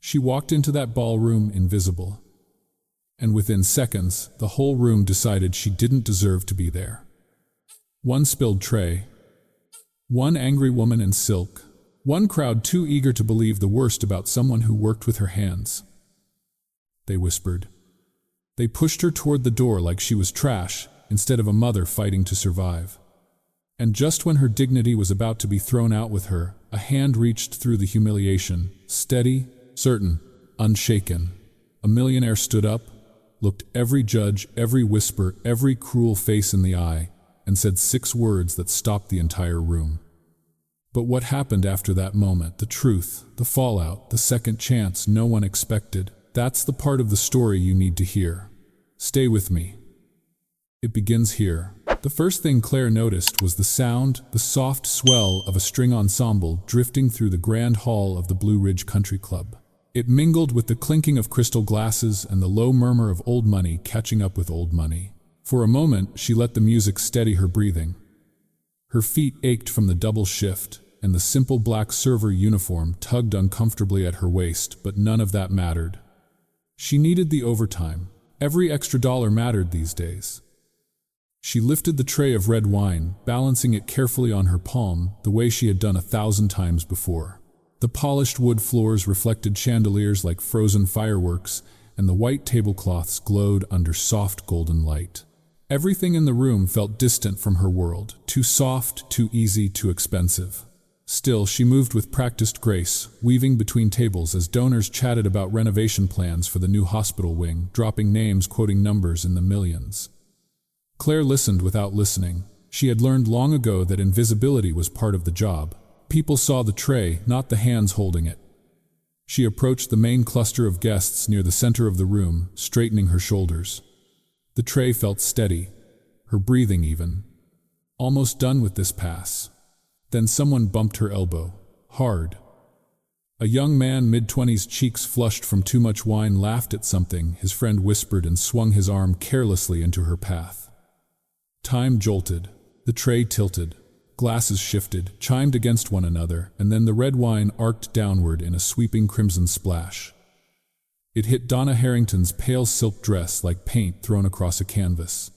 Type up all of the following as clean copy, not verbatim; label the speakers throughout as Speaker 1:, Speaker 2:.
Speaker 1: She walked into that ballroom invisible, and within seconds, the whole room decided she didn't deserve to be there. One spilled tray, one angry woman in silk, one crowd too eager to believe the worst about someone who worked with her hands. They whispered. They pushed her toward the door like she was trash, instead of a mother fighting to survive. And just when her dignity was about to be thrown out with her, a hand reached through the humiliation, steady, certain, unshaken. A millionaire stood up, looked every judge, every whisper, every cruel face in the eye, and said 6 words that stopped the entire room. But what happened after that moment, the truth, the fallout, the second chance no one expected, that's the part of the story you need to hear. Stay with me. It begins here. The first thing Claire noticed was the sound, the soft swell of a string ensemble drifting through the grand hall of the Blue Ridge Country Club. It mingled with the clinking of crystal glasses and the low murmur of old money catching up with old money. For a moment, she let the music steady her breathing. Her feet ached from the double shift, and the simple black server uniform tugged uncomfortably at her waist, but none of that mattered. She needed the overtime. Every extra dollar mattered these days. She lifted the tray of red wine, balancing it carefully on her palm, the way she had done 1,000 times before. The polished wood floors reflected chandeliers like frozen fireworks, and the white tablecloths glowed under soft golden light. Everything in the room felt distant from her world, too soft, too easy, too expensive. Still, she moved with practiced grace, weaving between tables as donors chatted about renovation plans for the new hospital wing, dropping names, quoting numbers in the millions. Claire listened without listening. She had learned long ago that invisibility was part of the job. People saw the tray, not the hands holding it. She approached the main cluster of guests near the center of the room, straightening her shoulders. The tray felt steady, her breathing even. Almost done with this pass. Then someone bumped her elbow, hard. A young man, mid-20s, cheeks flushed from too much wine, laughed at something his friend whispered and swung his arm carelessly into her path. Time jolted, the tray tilted, glasses shifted, chimed against one another, and then the red wine arced downward in a sweeping crimson splash. It hit Donna Harrington's pale silk dress like paint thrown across a canvas.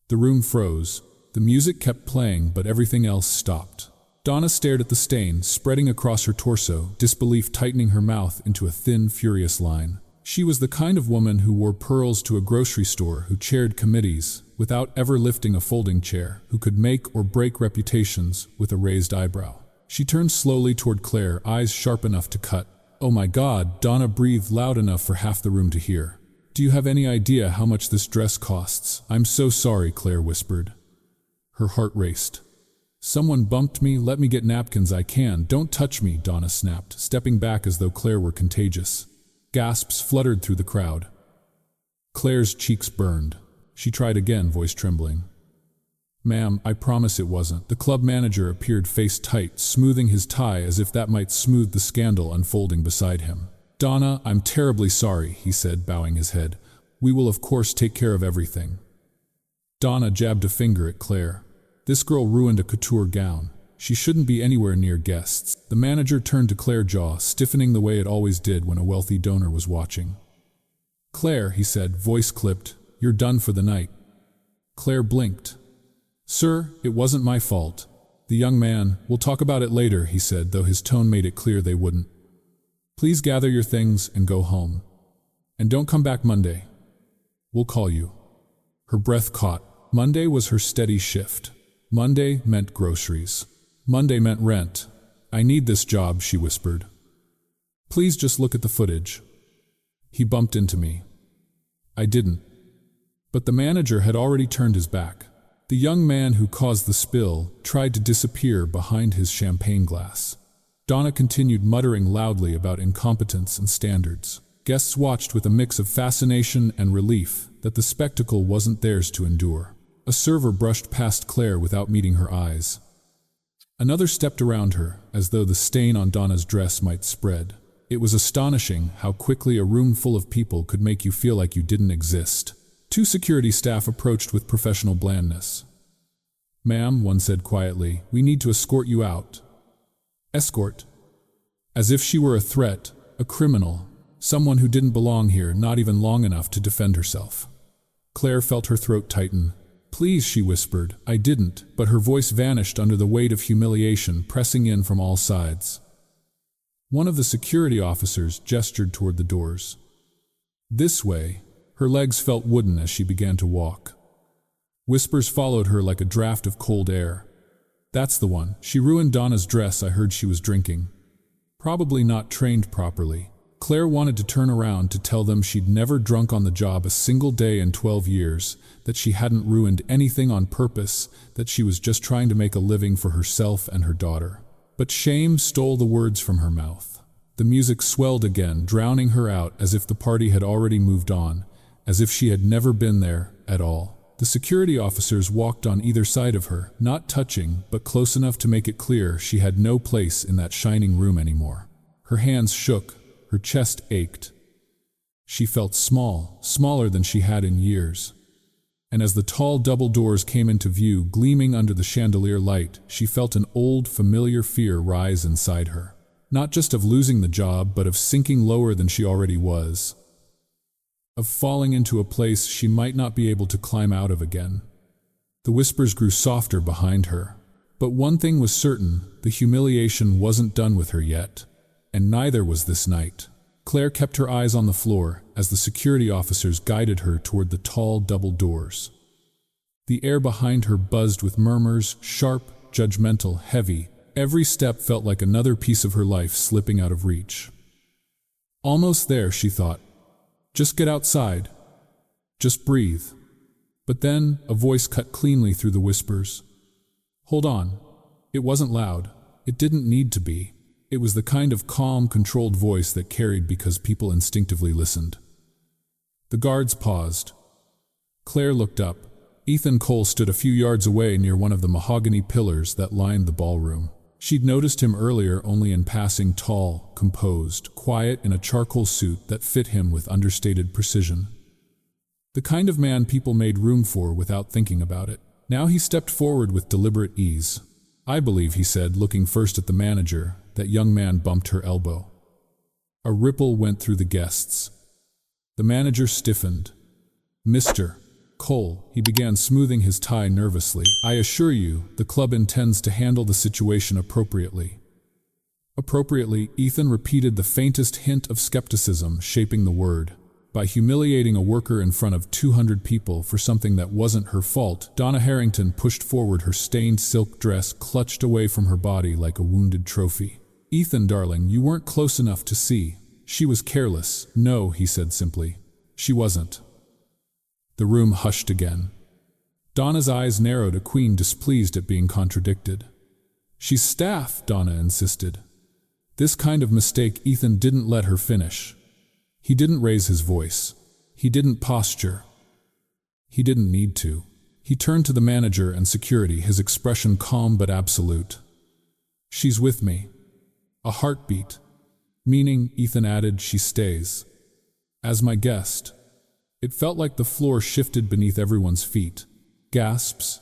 Speaker 1: The room froze. The music kept playing, but everything else stopped. Donna stared at the stain, spreading across her torso, disbelief tightening her mouth into a thin, furious line. She was the kind of woman who wore pearls to a grocery store, who chaired committees without ever lifting a folding chair, who could make or break reputations with a raised eyebrow. She turned slowly toward Claire, eyes sharp enough to cut. "Oh my God," Donna breathed loud enough for half the room to hear. "Do you have any idea how much this dress costs?" "I'm so sorry," Claire whispered. Her heart raced. "Someone bumped me, let me get napkins, I can." "Don't touch me," Donna snapped, stepping back as though Claire were contagious. Gasps fluttered through the crowd. Claire's cheeks burned. She tried again, voice trembling. "Ma'am, I promise it wasn't." The club manager appeared face tight, smoothing his tie as if that might smooth the scandal unfolding beside him. "Donna, I'm terribly sorry," he said, bowing his head. "We will of course take care of everything." Donna jabbed a finger at Claire. This girl ruined a couture gown. She shouldn't be anywhere near guests. The manager turned to Claire, jaw stiffening the way it always did when a wealthy donor was watching. "Claire," he said, voice clipped, "you're done for the night." Claire blinked. "Sir, it wasn't my fault." The young man, "We'll talk about it later," he said, though his tone made it clear they wouldn't. "Please gather your things and go home. And don't come back Monday. We'll call you." Her breath caught. Monday was her steady shift. Monday meant groceries. Monday meant rent. "I need this job," she whispered. "Please just look at the footage." He bumped into me. I didn't. But the manager had already turned his back. The young man who caused the spill tried to disappear behind his champagne glass. Donna continued muttering loudly about incompetence and standards. Guests watched with a mix of fascination and relief that the spectacle wasn't theirs to endure. A server brushed past Claire without meeting her eyes. Another stepped around her, as though the stain on Donna's dress might spread. It was astonishing how quickly a room full of people could make you feel like you didn't exist. 2 security staff approached with professional blandness. "Ma'am," one said quietly, "we need to escort you out." "Escort?" As if she were a threat, a criminal. Someone who didn't belong here, not even long enough to defend herself. Claire felt her throat tighten. "Please," she whispered. "I didn't," but her voice vanished under the weight of humiliation pressing in from all sides. One of the security officers gestured toward the doors. "This way." Her legs felt wooden as she began to walk. Whispers followed her like a draft of cold air. "That's the one. She ruined Donna's dress. I heard she was drinking. Probably not trained properly." Claire wanted to turn around to tell them she'd never drunk on the job a single day in 12 years, that she hadn't ruined anything on purpose, that she was just trying to make a living for herself and her daughter. But shame stole the words from her mouth. The music swelled again, drowning her out as if the party had already moved on, as if she had never been there at all. The security officers walked on either side of her, not touching, but close enough to make it clear she had no place in that shining room anymore. Her hands shook, her chest ached. She felt small, smaller than she had in years. And as the tall double doors came into view, gleaming under the chandelier light, she felt an old, familiar fear rise inside her. Not just of losing the job, but of sinking lower than she already was. Of falling into a place she might not be able to climb out of again. The whispers grew softer behind her. But one thing was certain, the humiliation wasn't done with her yet. And neither was this night. Claire kept her eyes on the floor as the security officers guided her toward the tall double doors. The air behind her buzzed with murmurs, sharp, judgmental, heavy. Every step felt like another piece of her life slipping out of reach. Almost there, she thought. Just get outside. Just breathe. But then, a voice cut cleanly through the whispers. Hold on. It wasn't loud. It didn't need to be. It was the kind of calm, controlled voice that carried because people instinctively listened. The guards paused. Claire looked up. Ethan Cole stood a few yards away near one of the mahogany pillars that lined the ballroom. She'd noticed him earlier only in passing, tall, composed, quiet in a charcoal suit that fit him with understated precision. The kind of man people made room for without thinking about it. Now he stepped forward with deliberate ease. "I believe," he said, looking first at the manager. That young man bumped her elbow. A ripple went through the guests. The manager stiffened. "Mr. Cole," he began, smoothing his tie nervously. "I assure you, the club intends to handle the situation appropriately." Appropriately, Ethan repeated the faintest hint of skepticism shaping the word. By humiliating a worker in front of 200 people for something that wasn't her fault, Donna Harrington pushed forward, her stained silk dress clutched away from her body like a wounded trophy. "Ethan, darling, you weren't close enough to see. She was careless." "No," he said simply. "She wasn't." The room hushed again. Donna's eyes narrowed, a queen displeased at being contradicted. "She's staff," Donna insisted. This kind of mistake Ethan didn't let her finish. He didn't raise his voice. He didn't posture. He didn't need to. He turned to the manager and security, his expression calm but absolute. "She's with me." A heartbeat. "Meaning," Ethan added, "she stays. As my guest." It felt like the floor shifted beneath everyone's feet. Gasps.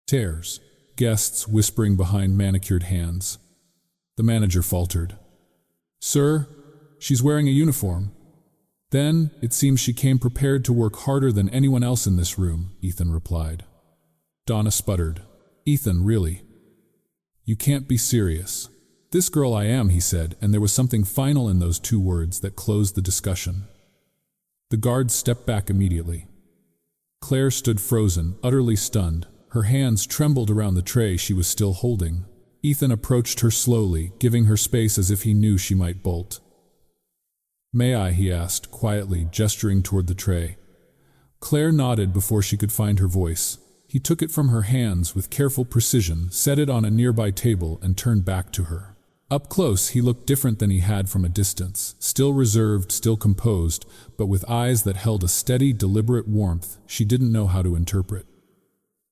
Speaker 1: Stares. Guests whispering behind manicured hands. The manager faltered. "Sir, she's wearing a uniform." "Then, it seems she came prepared to work harder than anyone else in this room," Ethan replied. Donna sputtered. "Ethan, really? You can't be serious." "This girl I am," he said, and there was something final in those two words that closed the discussion. The guards stepped back immediately. Claire stood frozen, utterly stunned. Her hands trembled around the tray she was still holding. Ethan approached her slowly, giving her space as if he knew she might bolt. "May I?" he asked, quietly, gesturing toward the tray. Claire nodded before she could find her voice. He took it from her hands with careful precision, set it on a nearby table, and turned back to her. Up close, he looked different than he had from a distance, still reserved, still composed, but with eyes that held a steady, deliberate warmth she didn't know how to interpret.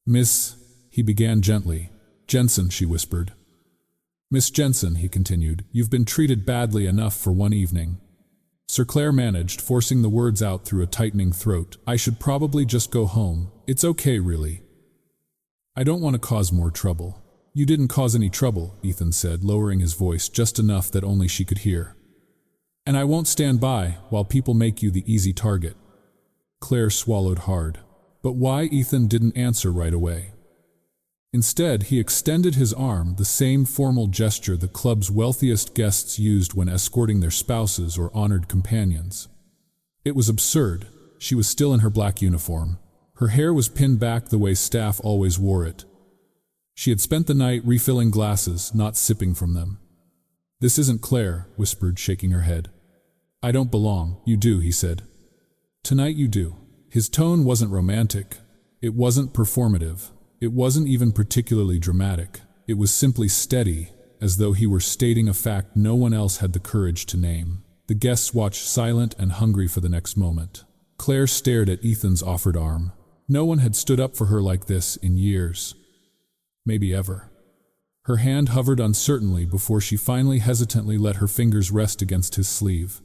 Speaker 1: "Miss," he began gently. "Jensen," she whispered. "Miss Jensen," he continued, "you've been treated badly enough for one evening." Sir Claire managed, forcing the words out through a tightening throat. "I should probably just go home. It's okay, really. I don't want to cause more trouble." "You didn't cause any trouble," Ethan said, lowering his voice just enough that only she could hear. And I won't stand by while people make you the easy target. Claire swallowed hard. But why? Ethan didn't answer right away. Instead, he extended his arm, the same formal gesture the club's wealthiest guests used when escorting their spouses or honored companions. It was absurd. She was still in her black uniform. Her hair was pinned back the way staff always wore it. She had spent the night refilling glasses, not sipping from them. "This isn't Claire," whispered, shaking her head. "I don't belong." "You do," he said. "Tonight you do." His tone wasn't romantic. It wasn't performative. It wasn't even particularly dramatic. It was simply steady, as though he were stating a fact no one else had the courage to name. The guests watched silent and hungry for the next moment. Claire stared at Ethan's offered arm. No one had stood up for her like this in years. Maybe ever. Her hand hovered uncertainly before she finally hesitantly let her fingers rest against his sleeve.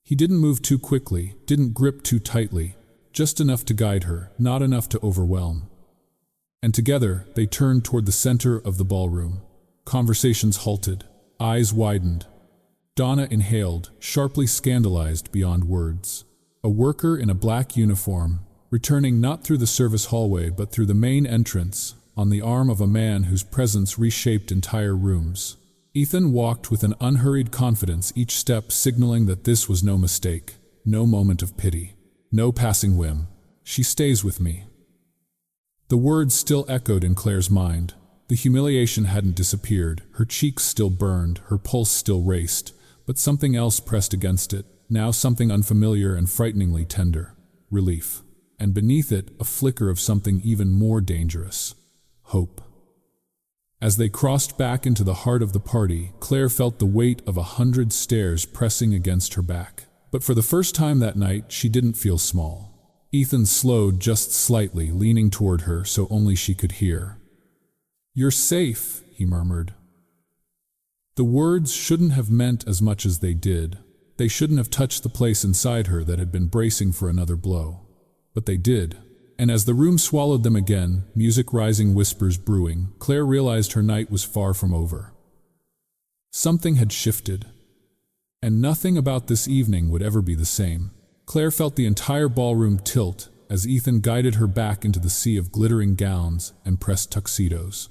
Speaker 1: He didn't move too quickly, didn't grip too tightly, just enough to guide her, not enough to overwhelm. And together, they turned toward the center of the ballroom. Conversations halted, eyes widened. Donna inhaled, sharply scandalized beyond words. A worker in a black uniform, returning not through the service hallway but through the main entrance, on the arm of a man whose presence reshaped entire rooms. Ethan walked with an unhurried confidence, each step signaling that this was no mistake, no moment of pity, no passing whim. "She stays with me." The words still echoed in Claire's mind. The humiliation hadn't disappeared, her cheeks still burned, her pulse still raced, but something else pressed against it, now something unfamiliar and frighteningly tender. Relief. And beneath it, a flicker of something even more dangerous. Hope. As they crossed back into the heart of the party, Claire felt the weight of 100 stares pressing against her back. But for the first time that night, she didn't feel small. Ethan slowed just slightly, leaning toward her so only she could hear. "You're safe," he murmured. The words shouldn't have meant as much as they did. They shouldn't have touched the place inside her that had been bracing for another blow. But they did. And as the room swallowed them again, music rising, whispers brewing, Claire realized her night was far from over. Something had shifted. And nothing about this evening would ever be the same. Claire felt the entire ballroom tilt as Ethan guided her back into the sea of glittering gowns and pressed tuxedos.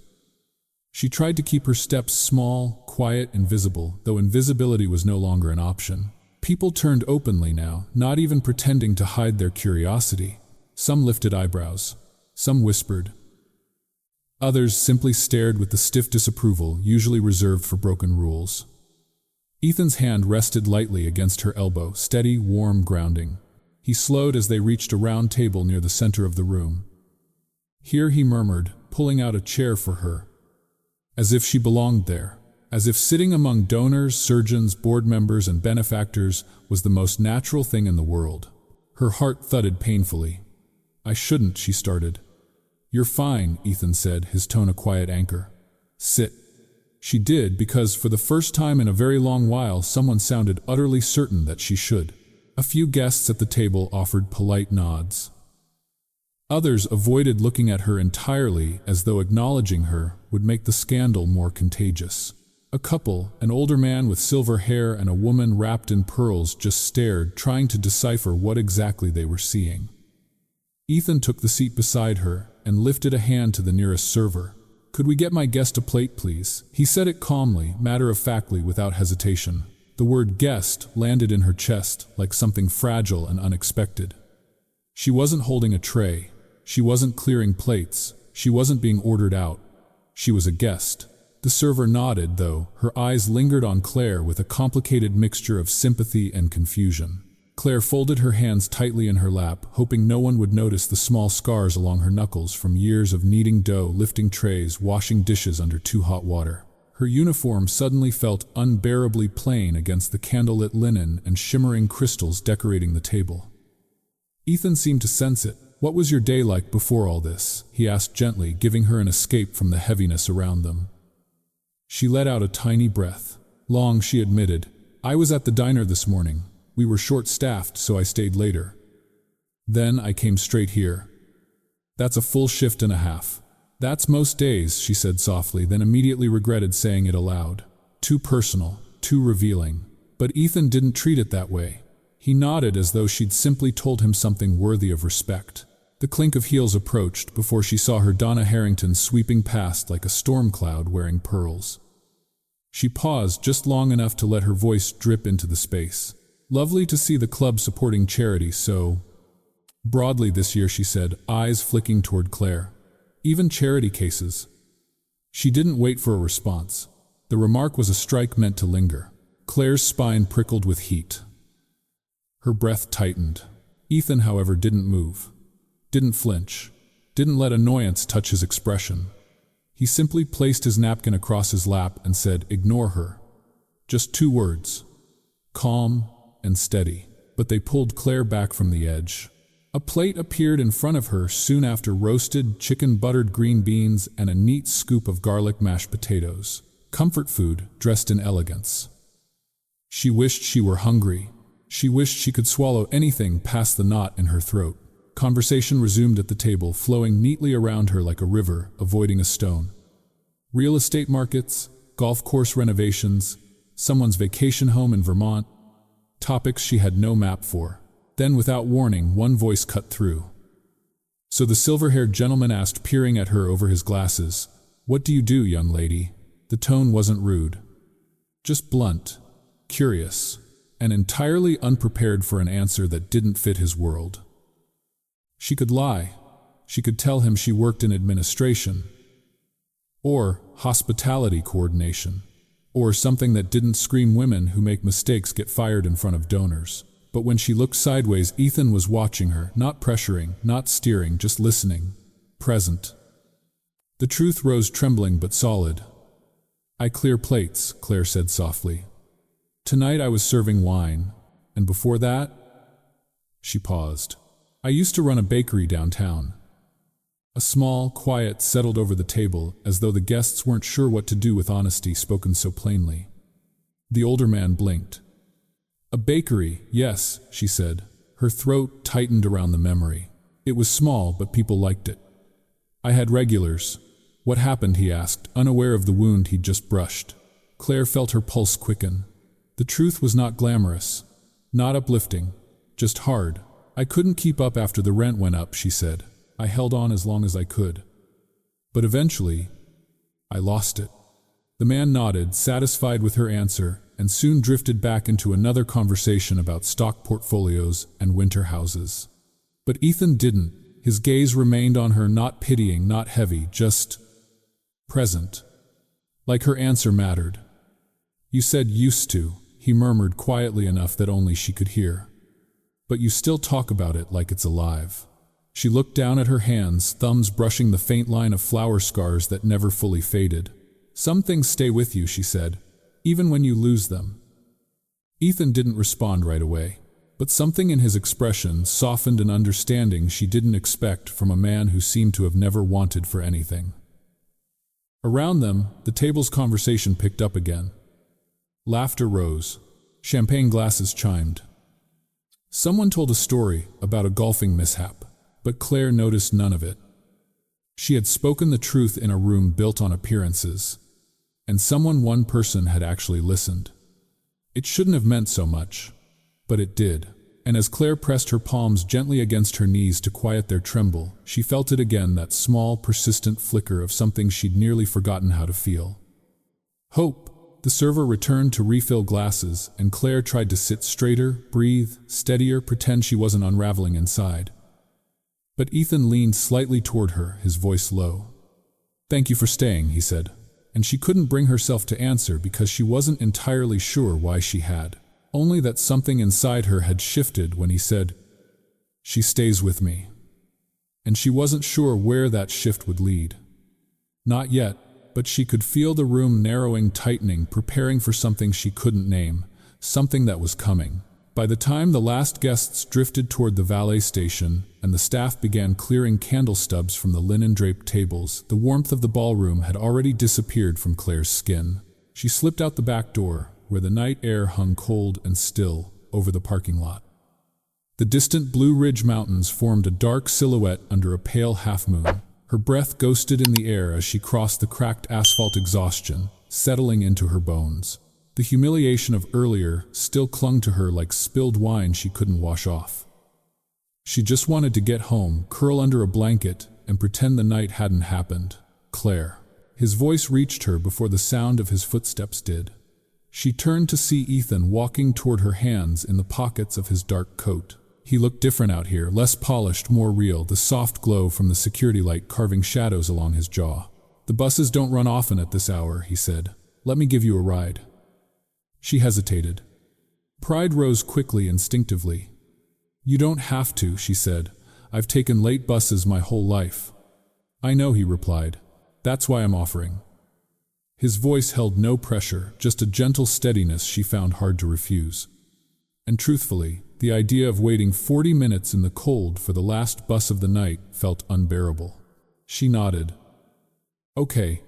Speaker 1: She tried to keep her steps small, quiet, and visible, though invisibility was no longer an option. People turned openly now, not even pretending to hide their curiosity. Some lifted eyebrows. Some whispered. Others simply stared with the stiff disapproval usually reserved for broken rules. Ethan's hand rested lightly against her elbow, steady, warm grounding. He slowed as they reached a round table near the center of the room. Here, he murmured, pulling out a chair for her. As if she belonged there. As if sitting among donors, surgeons, board members, and benefactors was the most natural thing in the world. Her heart thudded painfully. "I shouldn't," she started. "You're fine," Ethan said, his tone a quiet anchor. "Sit." She did because, for the first time in a very long while, someone sounded utterly certain that she should. A few guests at the table offered polite nods. Others avoided looking at her entirely, as though acknowledging her would make the scandal more contagious. A couple, an older man with silver hair and a woman wrapped in pearls, just stared, trying to decipher what exactly they were seeing. Ethan took the seat beside her and lifted a hand to the nearest server. "Could we get my guest a plate, please?" He said it calmly, matter-of-factly, without hesitation. The word guest landed in her chest like something fragile and unexpected. She wasn't holding a tray. She wasn't clearing plates. She wasn't being ordered out. She was a guest. The server nodded, though her eyes lingered on Claire with a complicated mixture of sympathy and confusion. Claire folded her hands tightly in her lap, hoping no one would notice the small scars along her knuckles from years of kneading dough, lifting trays, washing dishes under too hot water. Her uniform suddenly felt unbearably plain against the candlelit linen and shimmering crystals decorating the table. Ethan seemed to sense it. "What was your day like before all this?" he asked gently, giving her an escape from the heaviness around them. She let out a tiny breath. "Long," she admitted. "I was at the diner this morning. We were short-staffed, so I stayed later. Then I came straight here." "That's a full shift and a half." "That's most days," she said softly, then immediately regretted saying it aloud. Too personal, too revealing. But Ethan didn't treat it that way. He nodded as though she'd simply told him something worthy of respect. The clink of heels approached before she saw her Donna Harrington sweeping past like a storm cloud wearing pearls. She paused just long enough to let her voice drip into the space. Lovely to see the club supporting charity so broadly this year, she said, eyes flicking toward Claire. Even charity cases. She didn't wait for a response. The remark was a strike meant to linger. Claire's spine prickled with heat. Her breath tightened. Ethan, however, didn't move. Didn't flinch. Didn't let annoyance touch his expression. He simply placed his napkin across his lap and said, "Ignore her." Just 2 words. Calm and steady. But they pulled Claire back from the edge. A plate appeared in front of her soon after, roasted chicken, buttered green beans, and a neat scoop of garlic mashed potatoes. Comfort food dressed in elegance. She wished she were hungry. She wished she could swallow anything past the knot in her throat. Conversation resumed at the table, flowing neatly around her like a river, avoiding a stone. Real estate markets, golf course renovations, someone's vacation home in Vermont. Topics she had no map for. Then, without warning, one voice cut through. So the silver-haired gentleman asked, peering at her over his glasses, "What do you do, young lady?" The tone wasn't rude. Just blunt, curious, and entirely unprepared for an answer that didn't fit his world. She could lie. She could tell him she worked in administration, or hospitality coordination, or something that didn't scream women who make mistakes get fired in front of donors. But when she looked sideways, Ethan was watching her, not pressuring, not steering, just listening, present. The truth rose trembling but solid. "I clear plates," Claire said softly. "Tonight I was serving wine, and before that..." She paused. "I used to run a bakery downtown." A small, quiet settled over the table, as though the guests weren't sure what to do with honesty spoken so plainly. The older man blinked. "A bakery, yes," she said. Her throat tightened around the memory. "It was small, but people liked it. I had regulars." "What happened?" he asked, unaware of the wound he'd just brushed. Claire felt her pulse quicken. The truth was not glamorous, not uplifting, just hard. "I couldn't keep up after the rent went up," she said. "I held on as long as I could. But eventually, I lost it." The man nodded, satisfied with her answer, and soon drifted back into another conversation about stock portfolios and winter houses. But Ethan didn't. His gaze remained on her, not pitying, not heavy, just present. Like her answer mattered. "You said used to," he murmured quietly enough that only she could hear. "But you still talk about it like it's alive." She looked down at her hands, thumbs brushing the faint line of flower scars that never fully faded. "Some things stay with you," she said, "even when you lose them." Ethan didn't respond right away, but something in his expression softened an understanding she didn't expect from a man who seemed to have never wanted for anything. Around them, the table's conversation picked up again. Laughter rose. Champagne glasses chimed. Someone told a story about a golfing mishap, but Claire noticed none of it. She had spoken the truth in a room built on appearances, and one person had actually listened. It shouldn't have meant so much, but it did. And as Claire pressed her palms gently against her knees to quiet their tremble, she felt it again, that small, persistent flicker of something she'd nearly forgotten how to feel. Hope. The server returned to refill glasses, and Claire tried to sit straighter, breathe, steadier, pretend she wasn't unraveling inside. But Ethan leaned slightly toward her, his voice low. "Thank you for staying," he said. And she couldn't bring herself to answer because she wasn't entirely sure why she had. Only that something inside her had shifted when he said, "She stays with me." And she wasn't sure where that shift would lead. Not yet, but she could feel the room narrowing, tightening, preparing for something she couldn't name, something that was coming. By the time the last guests drifted toward the valet station and the staff began clearing candle stubs from the linen-draped tables, the warmth of the ballroom had already disappeared from Claire's skin. She slipped out the back door, where the night air hung cold and still over the parking lot. The distant Blue Ridge Mountains formed a dark silhouette under a pale half-moon. Her breath ghosted in the air as she crossed the cracked asphalt, exhaustion settling into her bones. The humiliation of earlier still clung to her like spilled wine she couldn't wash off. She just wanted to get home, curl under a blanket, and pretend the night hadn't happened. Claire. His voice reached her before the sound of his footsteps did. She turned to see Ethan walking toward her, hands in the pockets of his dark coat. He looked different out here, less polished, more real, the soft glow from the security light carving shadows along his jaw. "The buses don't run often at this hour," he said. "Let me give you a ride." She hesitated. Pride rose quickly, instinctively. "You don't have to," she said. "I've taken late buses my whole life." "I know," he replied. "That's why I'm offering." His voice held no pressure, just a gentle steadiness she found hard to refuse. And truthfully, the idea of waiting 40 minutes in the cold for the last bus of the night felt unbearable. She nodded. "Okay.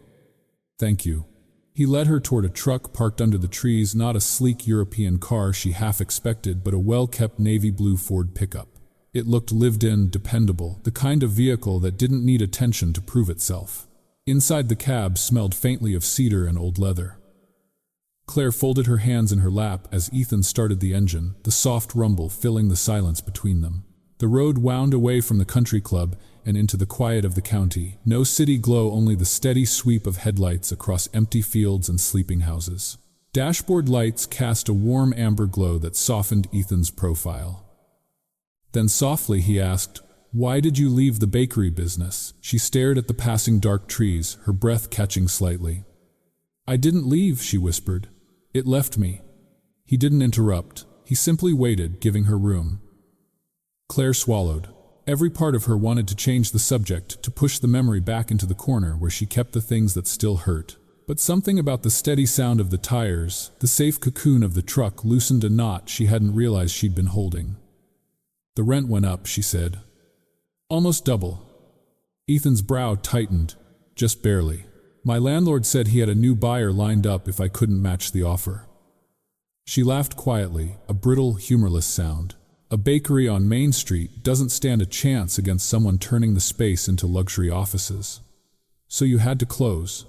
Speaker 1: Thank you." He led her toward a truck parked under the trees, not a sleek European car she half expected, but a well-kept navy blue Ford pickup. It looked lived in, dependable, the kind of vehicle that didn't need attention to prove itself. Inside, the cab smelled faintly of cedar and old leather. Claire folded her hands in her lap as Ethan started the engine, the soft rumble filling the silence between them. The road wound away from the country club and into the quiet of the county. No city glow, only the steady sweep of headlights across empty fields and sleeping houses. Dashboard lights cast a warm amber glow that softened Ethan's profile. Then softly he asked, "Why did you leave the bakery business?" She stared at the passing dark trees, her breath catching slightly. "I didn't leave," she whispered. "It left me." He didn't interrupt. He simply waited, giving her room. Claire swallowed. Every part of her wanted to change the subject, to push the memory back into the corner where she kept the things that still hurt. But something about the steady sound of the tires, the safe cocoon of the truck, loosened a knot she hadn't realized she'd been holding. "The rent went up," she said. "Almost double." Ethan's brow tightened, just barely. "My landlord said he had a new buyer lined up if I couldn't match the offer." She laughed quietly, a brittle, humorless sound. A bakery on Main Street doesn't stand a chance against someone turning the space into luxury offices. "So you had to close."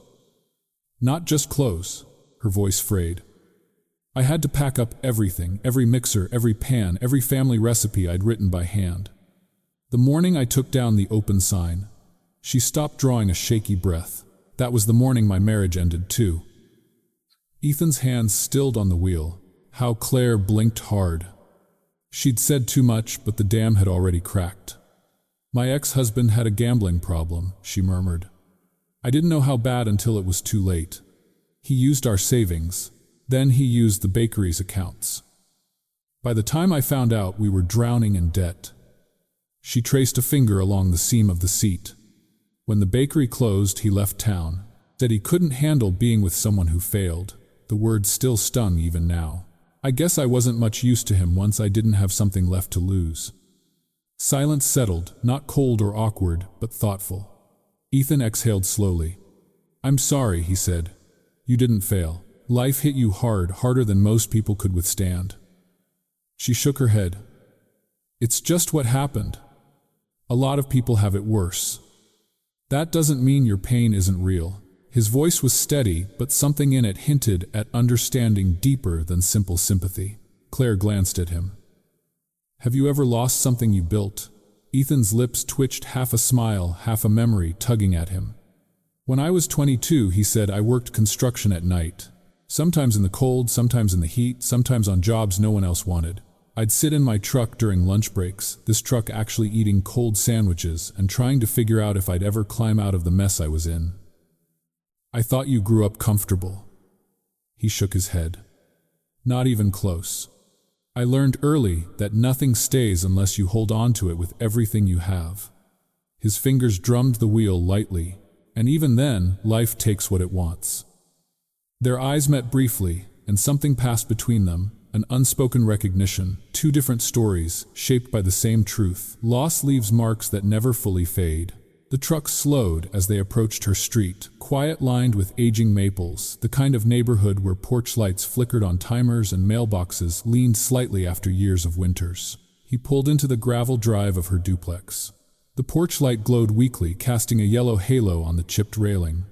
Speaker 1: "Not just close," her voice frayed. "I had to pack up everything, every mixer, every pan, every family recipe I'd written by hand. The morning I took down the open sign." She stopped, drawing a shaky breath. "That was the morning my marriage ended, too." Ethan's hands stilled on the wheel. How Claire blinked hard. She'd said too much, but the dam had already cracked. "My ex-husband had a gambling problem," she murmured. "I didn't know how bad until it was too late. He used our savings. Then he used the bakery's accounts. By the time I found out, we were drowning in debt." She traced a finger along the seam of the seat. "When the bakery closed, he left town. Said he couldn't handle being with someone who failed." The word still stung even now. "I guess I wasn't much use to him once I didn't have something left to lose." Silence settled, not cold or awkward, but thoughtful. Ethan exhaled slowly. "I'm sorry," he said. "You didn't fail. Life hit you hard, harder than most people could withstand." She shook her head. "It's just what happened. A lot of people have it worse. That doesn't mean your pain isn't real." His voice was steady, but something in it hinted at understanding deeper than simple sympathy. Claire glanced at him. "Have you ever lost something you built?" Ethan's lips twitched, half a smile, half a memory tugging at him. "When I was 22, he said, I worked construction at night. Sometimes in the cold, sometimes in the heat, sometimes on jobs no one else wanted. I'd sit in my truck during lunch breaks, this truck actually eating cold sandwiches and trying to figure out if I'd ever climb out of the mess I was in. I thought you grew up comfortable." He shook his head. "Not even close. I learned early that nothing stays unless you hold on to it with everything you have." His fingers drummed the wheel lightly, and even then, life takes what it wants. Their eyes met briefly, and something passed between them, an unspoken recognition, two different stories, shaped by the same truth. Loss leaves marks that never fully fade. The truck slowed as they approached her street, quiet, lined with aging maples, the kind of neighborhood where porch lights flickered on timers and mailboxes leaned slightly after years of winters. He pulled into the gravel drive of her duplex. The porch light glowed weakly, casting a yellow halo on the chipped railing.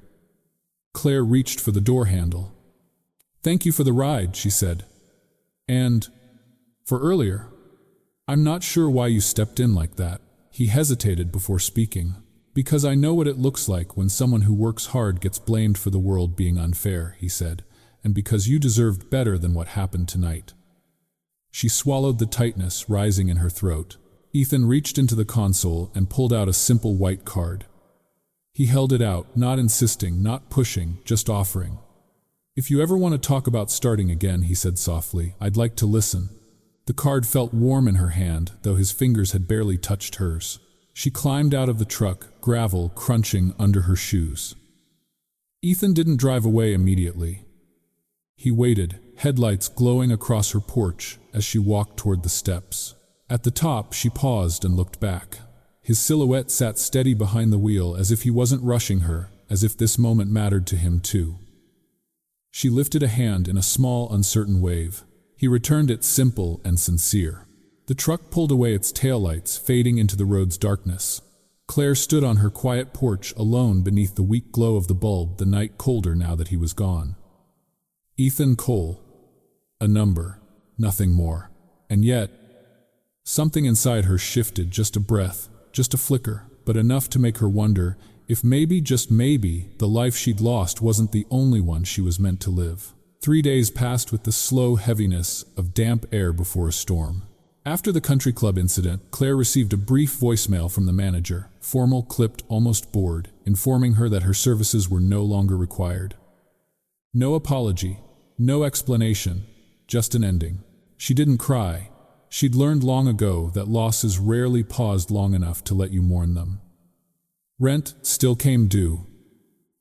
Speaker 1: Claire reached for the door handle. "Thank you for the ride," she said. "And for earlier. I'm not sure why you stepped in like that." He hesitated before speaking. "Because I know what it looks like when someone who works hard gets blamed for the world being unfair," he said, "and because you deserved better than what happened tonight." She swallowed the tightness rising in her throat. Ethan reached into the console and pulled out a simple white card. He held it out, not insisting, not pushing, just offering. "If you ever want to talk about starting again," he said softly, "I'd like to listen." The card felt warm in her hand, though his fingers had barely touched hers. She climbed out of the truck, gravel crunching under her shoes. Ethan didn't drive away immediately. He waited, headlights glowing across her porch as she walked toward the steps. At the top, she paused and looked back. His silhouette sat steady behind the wheel, as if he wasn't rushing her, as if this moment mattered to him too. She lifted a hand in a small, uncertain wave. He returned it, simple and sincere. The truck pulled away, its taillights fading into the road's darkness. Claire stood on her quiet porch, alone beneath the weak glow of the bulb, the night colder now that he was gone. Ethan Cole. A number, nothing more. And yet, something inside her shifted, just a breath, just a flicker, but enough to make her wonder if maybe, just maybe, the life she'd lost wasn't the only one she was meant to live. 3 days passed with the slow heaviness of damp air before a storm. After the country club incident, Claire received a brief voicemail from the manager, formal, clipped, almost bored, informing her that her services were no longer required. No apology, no explanation, just an ending. She didn't cry. She'd learned long ago that losses rarely paused long enough to let you mourn them. Rent still came due.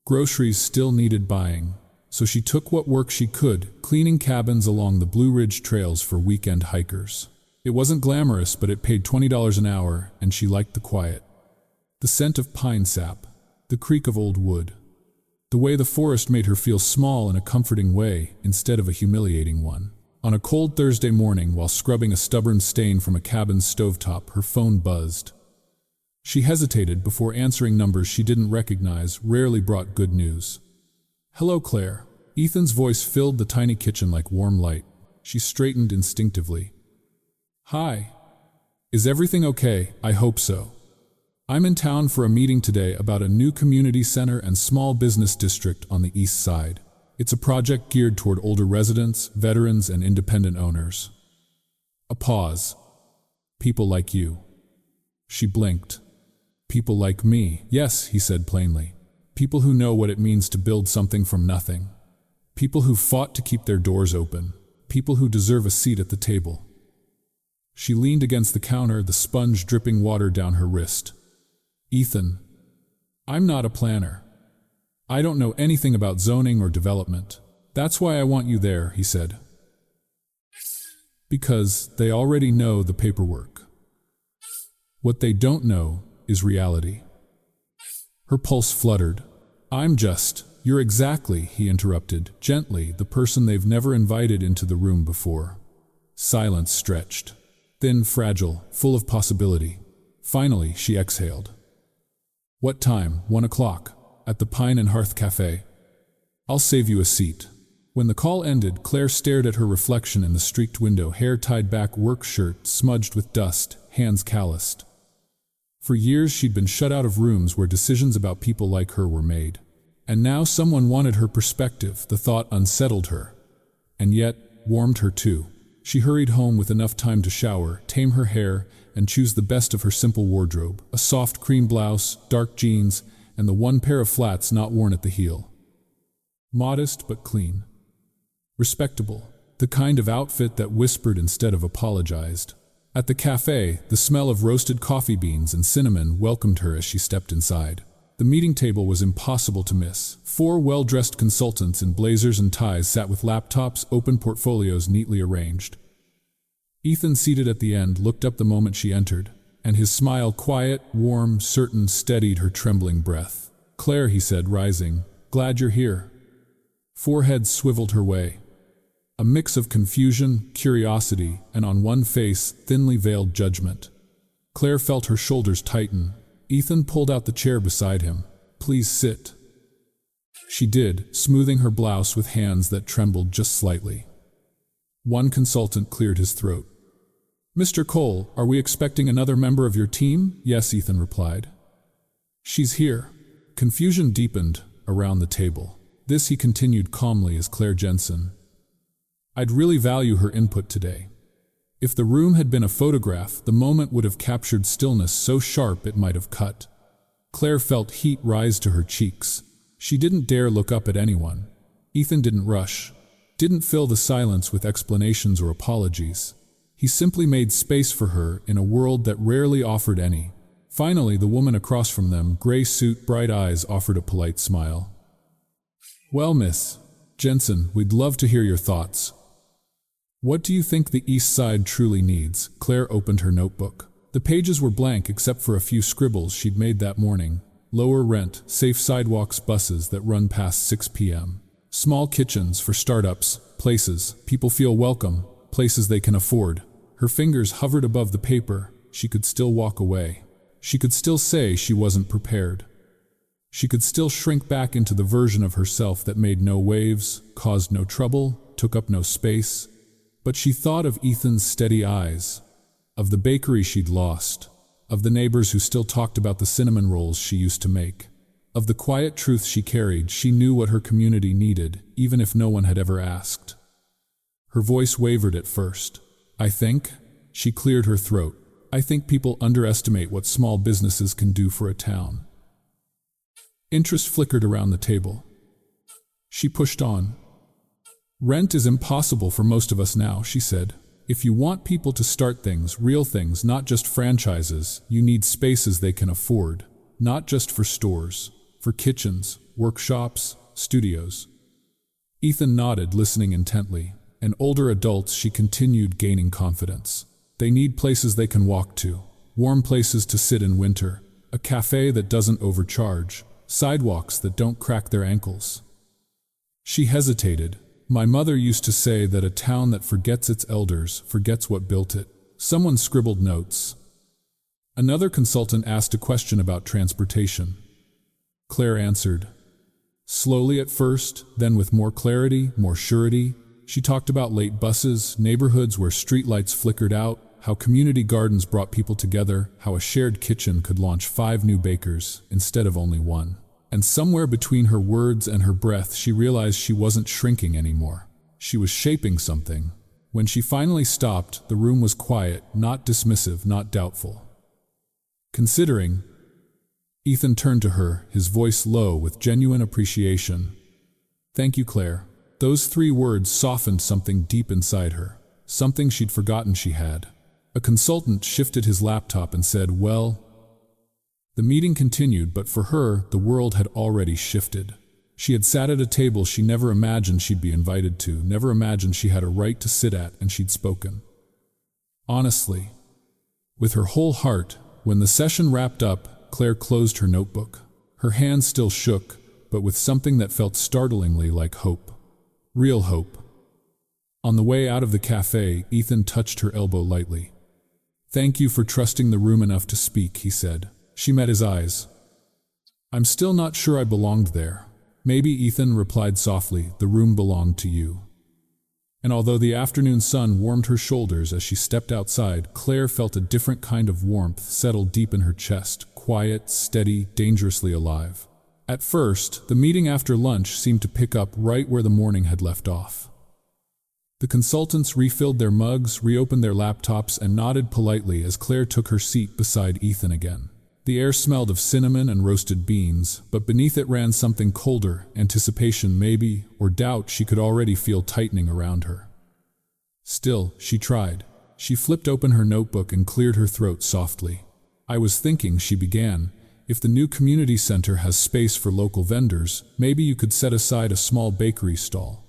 Speaker 1: Groceries still needed buying, so she took what work she could, cleaning cabins along the Blue Ridge trails for weekend hikers. It wasn't glamorous, but it paid $20 an hour, and she liked the quiet. The scent of pine sap, the creak of old wood. The way the forest made her feel small in a comforting way instead of a humiliating one. On a cold Thursday morning, while scrubbing a stubborn stain from a cabin's stovetop, her phone buzzed. She hesitated before answering. Numbers she didn't recognize rarely brought good news. "Hello, Claire." Ethan's voice filled the tiny kitchen like warm light. She straightened instinctively. "Hi. Is everything okay? I hope so. I'm in town for a meeting today about a new community center and small business district on the east side. It's a project geared toward older residents, veterans, and independent owners." A pause. "People like you." She blinked. "People like me." "Yes," he said plainly. "People who know what it means to build something from nothing. People who fought to keep their doors open. People who deserve a seat at the table." She leaned against the counter, the sponge dripping water down her wrist. "Ethan, I'm not a planner. I don't know anything about zoning or development. That's why I want you there," he said. "Because they already know the paperwork. What they don't know is reality." Her pulse fluttered. You're exactly," he interrupted, gently, "the person they've never invited into the room before." Silence stretched. Thin, fragile, full of possibility. Finally, she exhaled. "What time?" 1 o'clock. "At the Pine and Hearth Cafe. I'll save you a seat." When the call ended, Claire stared at her reflection in the streaked window, hair tied back, work shirt smudged with dust, hands calloused. For years she'd been shut out of rooms where decisions about people like her were made. And now someone wanted her perspective. The thought unsettled her, and yet warmed her too. She hurried home with enough time to shower, tame her hair, and choose the best of her simple wardrobe: a soft cream blouse, dark jeans, and the one pair of flats not worn at the heel. Modest but clean. Respectable. The kind of outfit that whispered instead of apologized. At the cafe, the smell of roasted coffee beans and cinnamon welcomed her as she stepped inside. The meeting table was impossible to miss. 4 well-dressed consultants in blazers and ties sat with laptops, open portfolios neatly arranged. Ethan, seated at the end, looked up the moment she entered, and his smile, quiet, warm, certain, steadied her trembling breath. "Claire," he said, rising, "glad you're here." 4 heads swiveled her way. A mix of confusion, curiosity, and on one face, thinly veiled judgment. Claire felt her shoulders tighten. Ethan pulled out the chair beside him. "Please sit." She did, smoothing her blouse with hands that trembled just slightly. One consultant cleared his throat. "Mr. Cole, are we expecting another member of your team?" "Yes," Ethan replied. "She's here." Confusion deepened around the table. "This," he continued calmly, "is Claire Jensen. I'd really value her input today." If the room had been a photograph, the moment would have captured stillness so sharp it might have cut. Claire felt heat rise to her cheeks. She didn't dare look up at anyone. Ethan didn't rush, didn't fill the silence with explanations or apologies. He simply made space for her in a world that rarely offered any. Finally, the woman across from them, gray suit, bright eyes, offered a polite smile. "Well, Miss Jensen, we'd love to hear your thoughts. What do you think the East Side truly needs?" Claire opened her notebook. The pages were blank except for a few scribbles she'd made that morning. Lower rent, safe sidewalks, buses that run past 6 p.m. Small kitchens for startups, places people feel welcome, places they can afford. Her fingers hovered above the paper. She could still walk away. She could still say she wasn't prepared. She could still shrink back into the version of herself that made no waves, caused no trouble, took up no space. But she thought of Ethan's steady eyes, of the bakery she'd lost, of the neighbors who still talked about the cinnamon rolls she used to make, of the quiet truth she carried. She knew what her community needed, even if no one had ever asked. Her voice wavered at first. "I think," she cleared her throat, "I think people underestimate what small businesses can do for a town." Interest flickered around the table. She pushed on. "Rent is impossible for most of us now," she said. "If you want people to start things, real things, not just franchises, you need spaces they can afford. Not just for stores, for kitchens, workshops, studios." Ethan nodded, listening intently. "And older adults," she continued, gaining confidence. "They need places they can walk to, warm places to sit in winter, a cafe that doesn't overcharge, sidewalks that don't crack their ankles." She hesitated. "My mother used to say that a town that forgets its elders forgets what built it." Someone scribbled notes. Another consultant asked a question about transportation. Claire answered. Slowly at first, then with more clarity, more surety. She talked about late buses, neighborhoods where streetlights flickered out, how community gardens brought people together, how a shared kitchen could launch 5 new bakers instead of only 1. And somewhere between her words and her breath, she realized she wasn't shrinking anymore. She was shaping something. When she finally stopped, the room was quiet, not dismissive, not doubtful. "Considering," Ethan turned to her, his voice low with genuine appreciation. "Thank you, Claire." Those 3 words softened something deep inside her, something she'd forgotten she had. A consultant shifted his laptop and said, "Well." The meeting continued, but for her, the world had already shifted. She had sat at a table she never imagined she'd be invited to, never imagined she had a right to sit at, and she'd spoken. Honestly, with her whole heart. When the session wrapped up, Claire closed her notebook. Her hand still shook, but with something that felt startlingly like hope. Real hope. On the way out of the cafe, Ethan touched her elbow lightly. "Thank you for trusting the room enough to speak," he said. She met his eyes. "I'm still not sure I belonged there." "Maybe," Ethan replied softly, "the room belonged to you." And although the afternoon sun warmed her shoulders as she stepped outside, Claire felt a different kind of warmth settle deep in her chest, quiet, steady, dangerously alive. At first, the meeting after lunch seemed to pick up right where the morning had left off. The consultants refilled their mugs, reopened their laptops, and nodded politely as Claire took her seat beside Ethan again. The air smelled of cinnamon and roasted beans, but beneath it ran something colder, anticipation maybe, or doubt she could already feel tightening around her. Still, she tried. She flipped open her notebook and cleared her throat softly. "I was thinking," she began, "if the new community center has space for local vendors, maybe you could set aside a small bakery stall.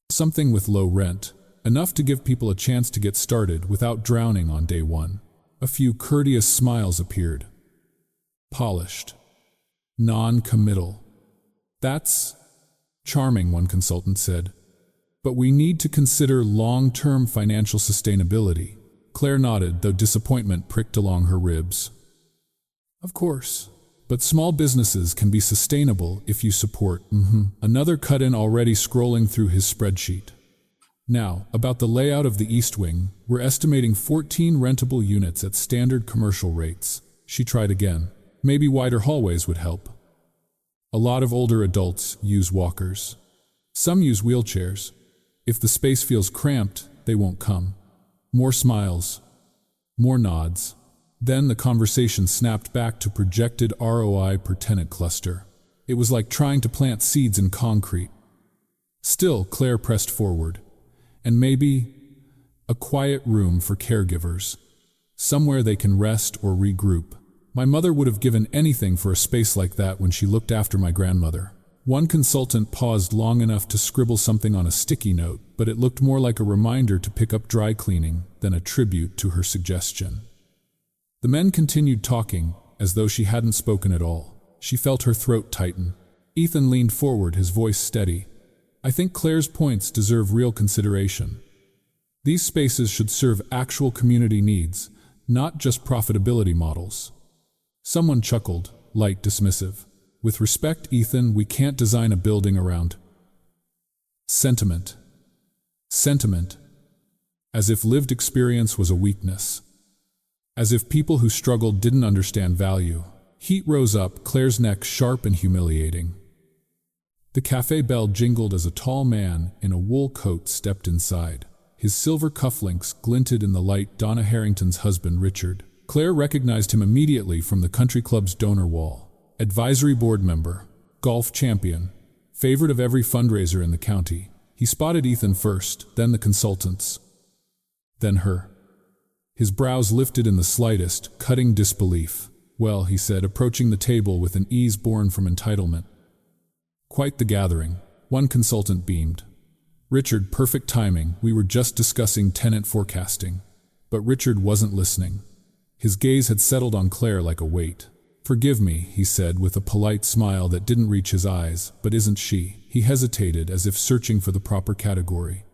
Speaker 1: Something with low rent, enough to give people a chance to get started without drowning on day one." A few courteous smiles appeared. Polished. Non-committal. "That's charming," one consultant said. "But we need to consider long-term financial sustainability." Claire nodded, though disappointment pricked along her ribs. "Of course." But small businesses can be sustainable if you support. Another cut-in already scrolling through his spreadsheet. Now, about the layout of the East Wing, we're estimating 14 rentable units at standard commercial rates. She tried again. Maybe wider hallways would help. A lot of older adults use walkers. Some use wheelchairs. If the space feels cramped, they won't come. More smiles. More nods. Then the conversation snapped back to projected ROI per tenant cluster. It was like trying to plant seeds in concrete. Still, Claire pressed forward. And maybe a quiet room for caregivers. Somewhere they can rest or regroup. My mother would have given anything for a space like that when she looked after my grandmother. One consultant paused long enough to scribble something on a sticky note, but it looked more like a reminder to pick up dry cleaning than a tribute to her suggestion. The men continued talking, as though she hadn't spoken at all. She felt her throat tighten. Ethan leaned forward, his voice steady. I think Claire's points deserve real consideration. These spaces should serve actual community needs, not just profitability models. Someone chuckled, light dismissive. With respect, Ethan, we can't design a building around sentiment. Sentiment. As if lived experience was a weakness. As if people who struggled didn't understand value. Heat rose up, Claire's neck sharp and humiliating. The cafe bell jingled as a tall man in a wool coat stepped inside. His silver cufflinks glinted in the light. Donna Harrington's husband, Richard. Claire recognized him immediately from the country club's donor wall. Advisory board member, golf champion, favorite of every fundraiser in the county. He spotted Ethan first, then the consultants, then her. His brows lifted in the slightest, cutting disbelief. Well, he said, approaching the table with an ease born from entitlement. Quite the gathering. One consultant beamed. Richard, perfect timing. We were just discussing tenant forecasting. But Richard wasn't listening. His gaze had settled on Claire like a weight. Forgive me, he said with a polite smile that didn't reach his eyes, but isn't she? He hesitated as if searching for the proper category.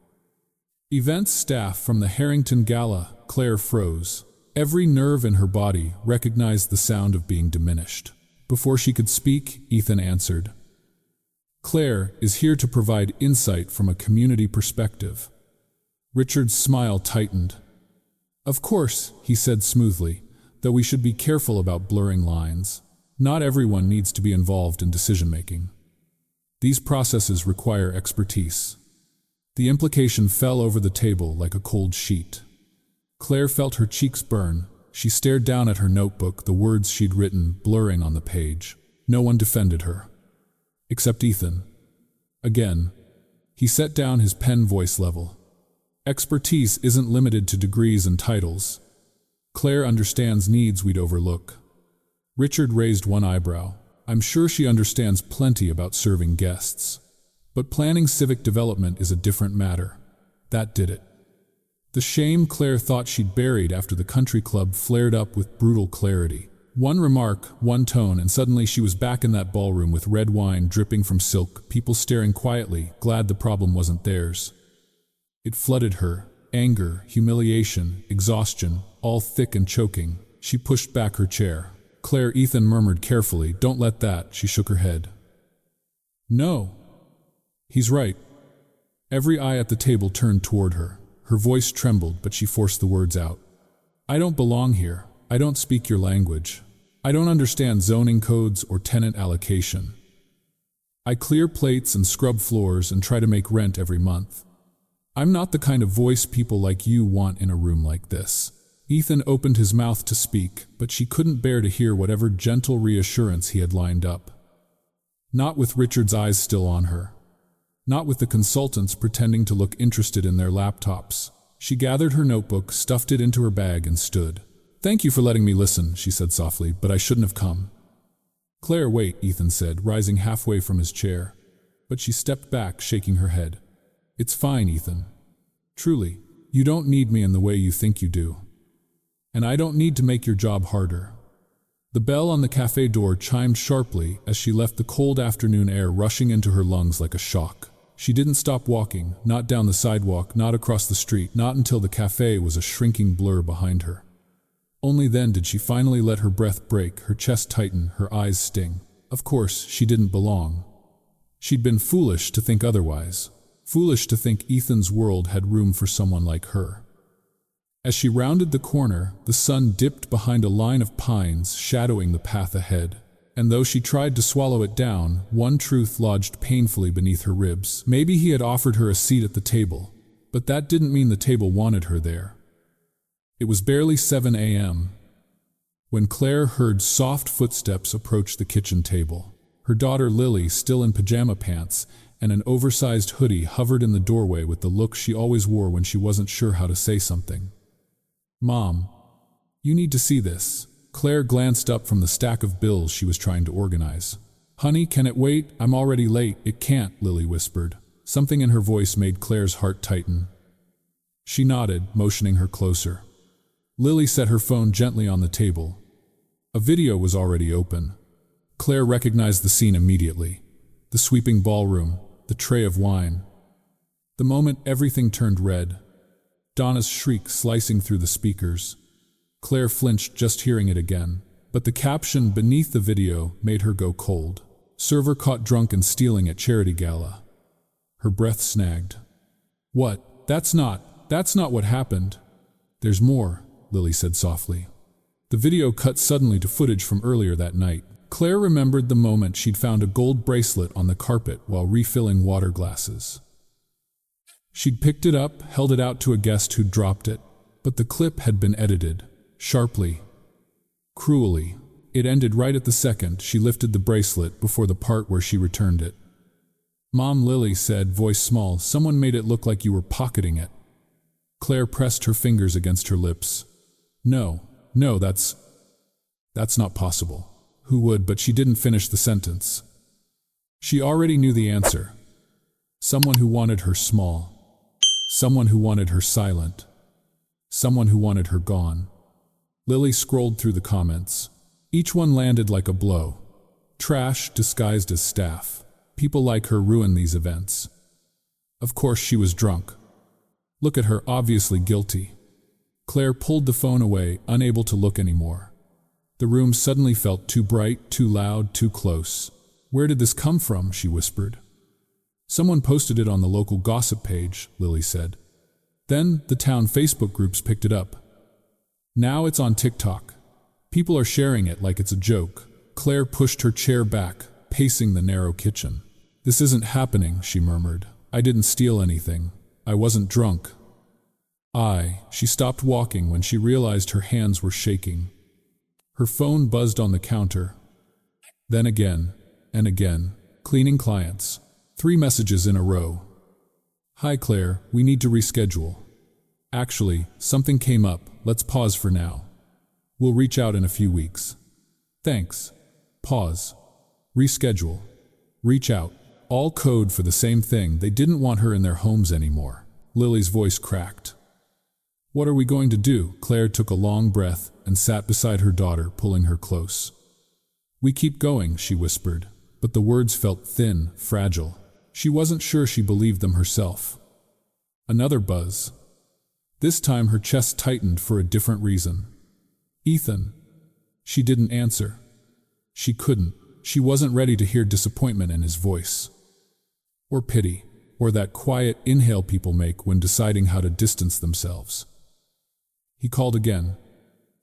Speaker 1: Events staff from the Harrington Gala. Claire froze. Every nerve in her body recognized the sound of being diminished. Before she could speak, Ethan answered. Claire is here to provide insight from a community perspective. Richard's smile tightened. Of course, he said smoothly, though we should be careful about blurring lines. Not everyone needs to be involved in decision-making. These processes require expertise. The implication fell over the table like a cold sheet. Claire felt her cheeks burn. She stared down at her notebook, the words she'd written blurring on the page. No one defended her. Except Ethan. Again, he set down his pen voice level. Expertise isn't limited to degrees and titles. Claire understands needs we'd overlook. Richard raised one eyebrow. I'm sure she understands plenty about serving guests. But planning civic development is a different matter. That did it. The shame Claire thought she'd buried after the country club flared up with brutal clarity. One remark, one tone, and suddenly she was back in that ballroom with red wine dripping from silk, people staring quietly, glad the problem wasn't theirs. It flooded her. Anger, humiliation, exhaustion, all thick and choking. She pushed back her chair. Claire, Ethan murmured carefully, don't let that. She shook her head. No. He's right. Every eye at the table turned toward her. Her voice trembled, but she forced the words out. I don't belong here. I don't speak your language. I don't understand zoning codes or tenant allocation. I clear plates and scrub floors and try to make rent every month. I'm not the kind of voice people like you want in a room like this. Ethan opened his mouth to speak, but she couldn't bear to hear whatever gentle reassurance he had lined up. Not with Richard's eyes still on her. Not with the consultants pretending to look interested in their laptops. She gathered her notebook, stuffed it into her bag, and stood. Thank you for letting me listen, she said softly, but I shouldn't have come. Claire, wait, Ethan said, rising halfway from his chair. But she stepped back, shaking her head. It's fine, Ethan. Truly, you don't need me in the way you think you do. And I don't need to make your job harder. The bell on the cafe door chimed sharply as she left the cold afternoon air rushing into her lungs like a shock. She didn't stop walking, not down the sidewalk, not across the street, not until the cafe was a shrinking blur behind her. Only then did she finally let her breath break, her chest tighten, her eyes sting. Of course, she didn't belong. She'd been foolish to think otherwise. Foolish to think Ethan's world had room for someone like her. As she rounded the corner, the sun dipped behind a line of pines, shadowing the path ahead. And though she tried to swallow it down, one truth lodged painfully beneath her ribs. Maybe he had offered her a seat at the table, but that didn't mean the table wanted her there. It was barely 7 a.m. when Claire heard soft footsteps approach the kitchen table. Her daughter Lily, still in pajama pants and an oversized hoodie, hovered in the doorway with the look she always wore when she wasn't sure how to say something. "Mom, you need to see this." Claire glanced up from the stack of bills she was trying to organize. "Honey, can it wait? I'm already late." "It can't," Lily whispered. Something in her voice made Claire's heart tighten. She nodded, motioning her closer. Lily set her phone gently on the table. A video was already open. Claire recognized the scene immediately. The sweeping ballroom, the tray of wine. The moment everything turned red. Donna's shriek slicing through the speakers. Claire flinched just hearing it again, but the caption beneath the video made her go cold. "Server caught drunk and stealing at charity gala." Her breath snagged. "What? That's not what happened." "There's more," Lily said softly. The video cut suddenly to footage from earlier that night. Claire remembered the moment she'd found a gold bracelet on the carpet while refilling water glasses. She'd picked it up, held it out to a guest who'd dropped it, but the clip had been edited. Sharply, cruelly. It ended right at the second she lifted the bracelet before the part where she returned it. "Mom," Lily said, voice small, "someone made it look like you were pocketing it." Claire pressed her fingers against her lips. No, that's not possible." Who would? But she didn't finish the sentence. She already knew the answer. Someone who wanted her small. Someone who wanted her silent. Someone who wanted her gone. Lily scrolled through the comments. Each one landed like a blow. Trash disguised as staff. People like her ruin these events. Of course she was drunk. Look at her, obviously guilty. Claire pulled the phone away, unable to look anymore. The room suddenly felt too bright, too loud, too close. "Where did this come from?" she whispered. "Someone posted it on the local gossip page," Lily said. Then the town Facebook groups picked it up. Now it's on TikTok. People are sharing it like it's a joke. Claire pushed her chair back, pacing the narrow kitchen. "This isn't happening," she murmured. "I didn't steal anything. I wasn't drunk." She stopped walking when she realized her hands were shaking. Her phone buzzed on the counter. Then again, and again. Cleaning clients. 3 messages in a row. "Hi Claire, we need to reschedule. Actually, something came up. Let's pause for now. We'll reach out in a few weeks. Thanks." Pause. Reschedule. Reach out. All code for the same thing. They didn't want her in their homes anymore. Lily's voice cracked. "What are we going to do?" Claire took a long breath and sat beside her daughter, pulling her close. "We keep going," she whispered, but the words felt thin, fragile. She wasn't sure she believed them herself. Another buzz. This time her chest tightened for a different reason. "Ethan." She didn't answer. She couldn't. She wasn't ready to hear disappointment in his voice. Or pity, or that quiet inhale people make when deciding how to distance themselves. He called again.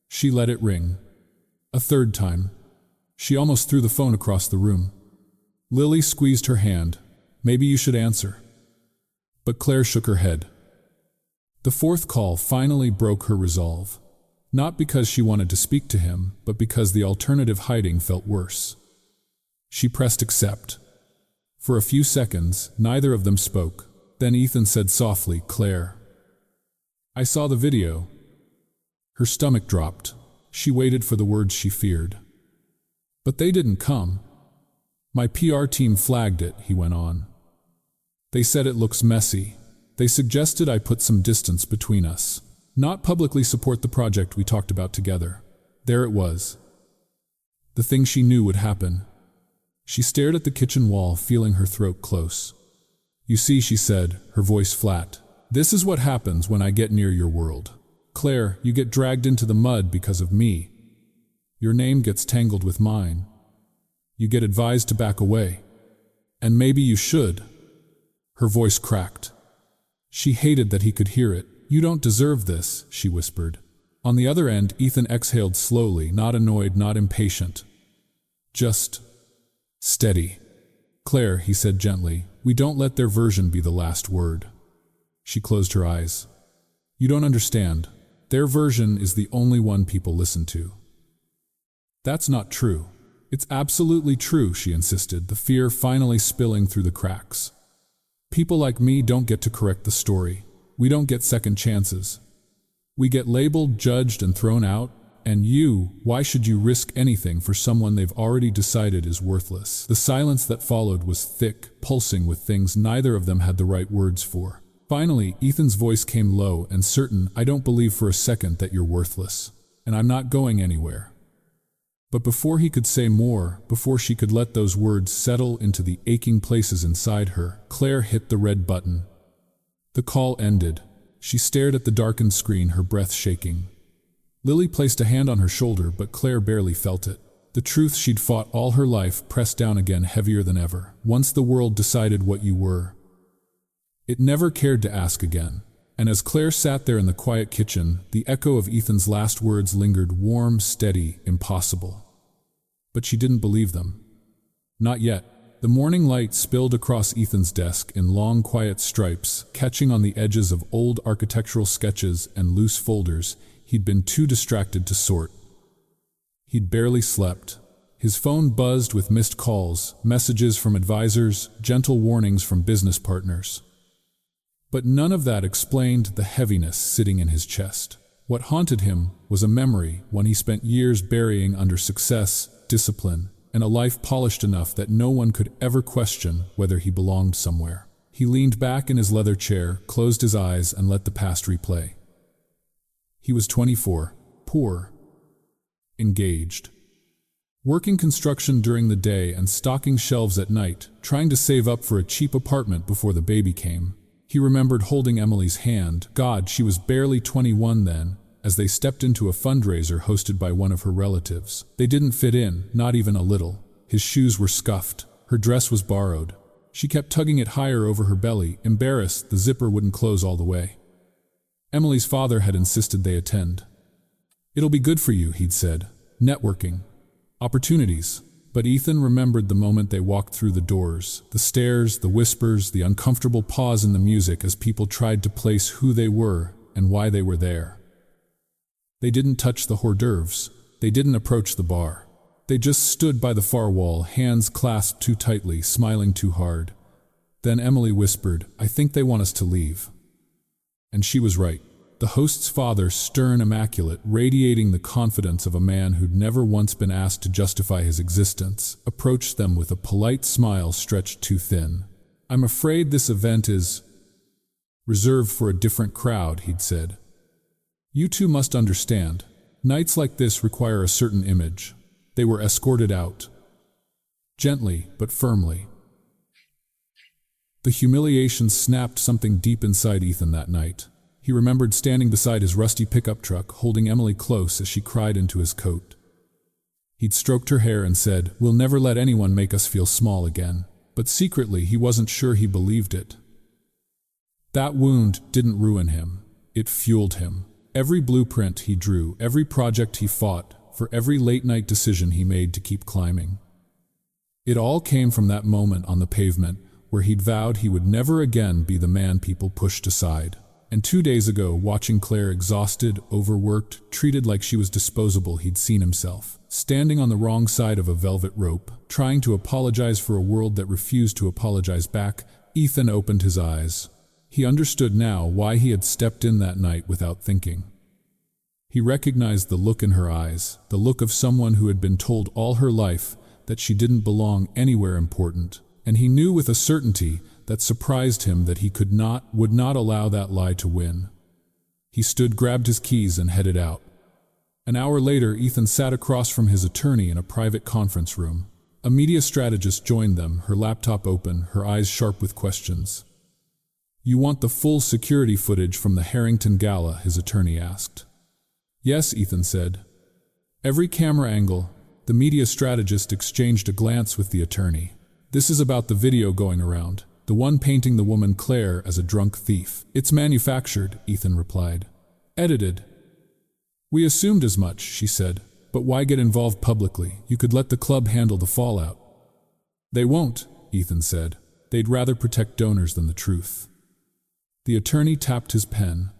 Speaker 1: She let it ring. A third time. She almost threw the phone across the room. Lily squeezed her hand. "Maybe you should answer." But Claire shook her head. The fourth call finally broke her resolve. Not because she wanted to speak to him, but because the alternative hiding felt worse. She pressed accept. For a few seconds, neither of them spoke. Then Ethan said softly, "Claire, I saw the video." Her stomach dropped. She waited for the words she feared. "But they didn't come." "My PR team flagged it," he went on. "They said it looks messy. They suggested I put some distance between us. Not publicly support the project we talked about together." There it was. The thing she knew would happen. She stared at the kitchen wall, feeling her throat close. "You see," she said, her voice flat, "this is what happens when I get near your world. Claire, you get dragged into the mud because of me. Your name gets tangled with mine. You get advised to back away. And maybe you should." Her voice cracked. She hated that he could hear it. "You don't deserve this," she whispered. On the other end, Ethan exhaled slowly, not annoyed, not impatient. Just steady. "Claire," he said gently, "we don't let their version be the last word." She closed her eyes. "You don't understand. Their version is the only one people listen to." "That's not true." "It's absolutely true," she insisted, the fear finally spilling through the cracks. "People like me don't get to correct the story. We don't get second chances. We get labeled, judged, and thrown out. And you, why should you risk anything for someone they've already decided is worthless?" The silence that followed was thick, pulsing with things neither of them had the right words for. Finally, Ethan's voice came low and certain. "I don't believe for a second that you're worthless, and I'm not going anywhere." But before he could say more, before she could let those words settle into the aching places inside her, Claire hit the red button. The call ended. She stared at the darkened screen, her breath shaking. Lily placed a hand on her shoulder, but Claire barely felt it. The truth she'd fought all her life pressed down again, heavier than ever. Once the world decided what you were, it never cared to ask again. And as Claire sat there in the quiet kitchen, the echo of Ethan's last words lingered, warm, steady, impossible. But she didn't believe them. Not yet. The morning light spilled across Ethan's desk in long, quiet stripes, catching on the edges of old architectural sketches and loose folders he'd been too distracted to sort. He'd barely slept. His phone buzzed with missed calls, messages from advisors, gentle warnings from business partners. But none of that explained the heaviness sitting in his chest. What haunted him was a memory, one he spent years burying under success, discipline, and a life polished enough that no one could ever question whether he belonged somewhere. He leaned back in his leather chair, closed his eyes, and let the past replay. He was 24, poor, engaged, working construction during the day and stocking shelves at night, trying to save up for a cheap apartment before the baby came. He remembered holding Emily's hand, God, she was barely 21 then, as they stepped into a fundraiser hosted by one of her relatives. They didn't fit in, not even a little. His shoes were scuffed. Her dress was borrowed. She kept tugging it higher over her belly. Embarrassed, the zipper wouldn't close all the way. Emily's father had insisted they attend. "It'll be good for you," he'd said. "Networking. Opportunities." But Ethan remembered the moment they walked through the doors, the stares, the whispers, the uncomfortable pause in the music as people tried to place who they were and why they were there. They didn't touch the hors d'oeuvres. They didn't approach the bar. They just stood by the far wall, hands clasped too tightly, smiling too hard. Then Emily whispered, "I think they want us to leave." And she was right. The host's father, stern, immaculate, radiating the confidence of a man who'd never once been asked to justify his existence, approached them with a polite smile stretched too thin. "I'm afraid this event is reserved for a different crowd," he'd said. "You two must understand. Nights like this require a certain image." They were escorted out. Gently, but firmly. The humiliation snapped something deep inside Ethan that night. He remembered standing beside his rusty pickup truck, holding Emily close as she cried into his coat. He'd stroked her hair and said, "We'll never let anyone make us feel small again." But secretly, he wasn't sure he believed it. That wound didn't ruin him. It fueled him. Every blueprint he drew, every project he fought, for every late-night decision he made to keep climbing. It all came from that moment on the pavement where he'd vowed he would never again be the man people pushed aside. And 2 days ago, watching Claire exhausted, overworked, treated like she was disposable, he'd seen himself, standing on the wrong side of a velvet rope, trying to apologize for a world that refused to apologize back. Ethan opened his eyes. He understood now why he had stepped in that night without thinking. He recognized the look in her eyes, the look of someone who had been told all her life that she didn't belong anywhere important, and he knew with a certainty that surprised him that he would not allow that lie to win. He stood, grabbed his keys, and headed out. An hour later, Ethan sat across from his attorney in a private conference room. A media strategist joined them, her laptop open, her eyes sharp with questions. You want the full security footage from the Harrington Gala, his attorney asked. Yes, Ethan said. Every camera angle. The media strategist exchanged a glance with the attorney. This is about the video going around, the one painting the woman Claire as a drunk thief. It's manufactured, Ethan replied. Edited. We assumed as much, she said. But why get involved publicly? You could let the club handle the fallout. They won't, Ethan said. They'd rather protect donors than the truth. The attorney tapped his pen.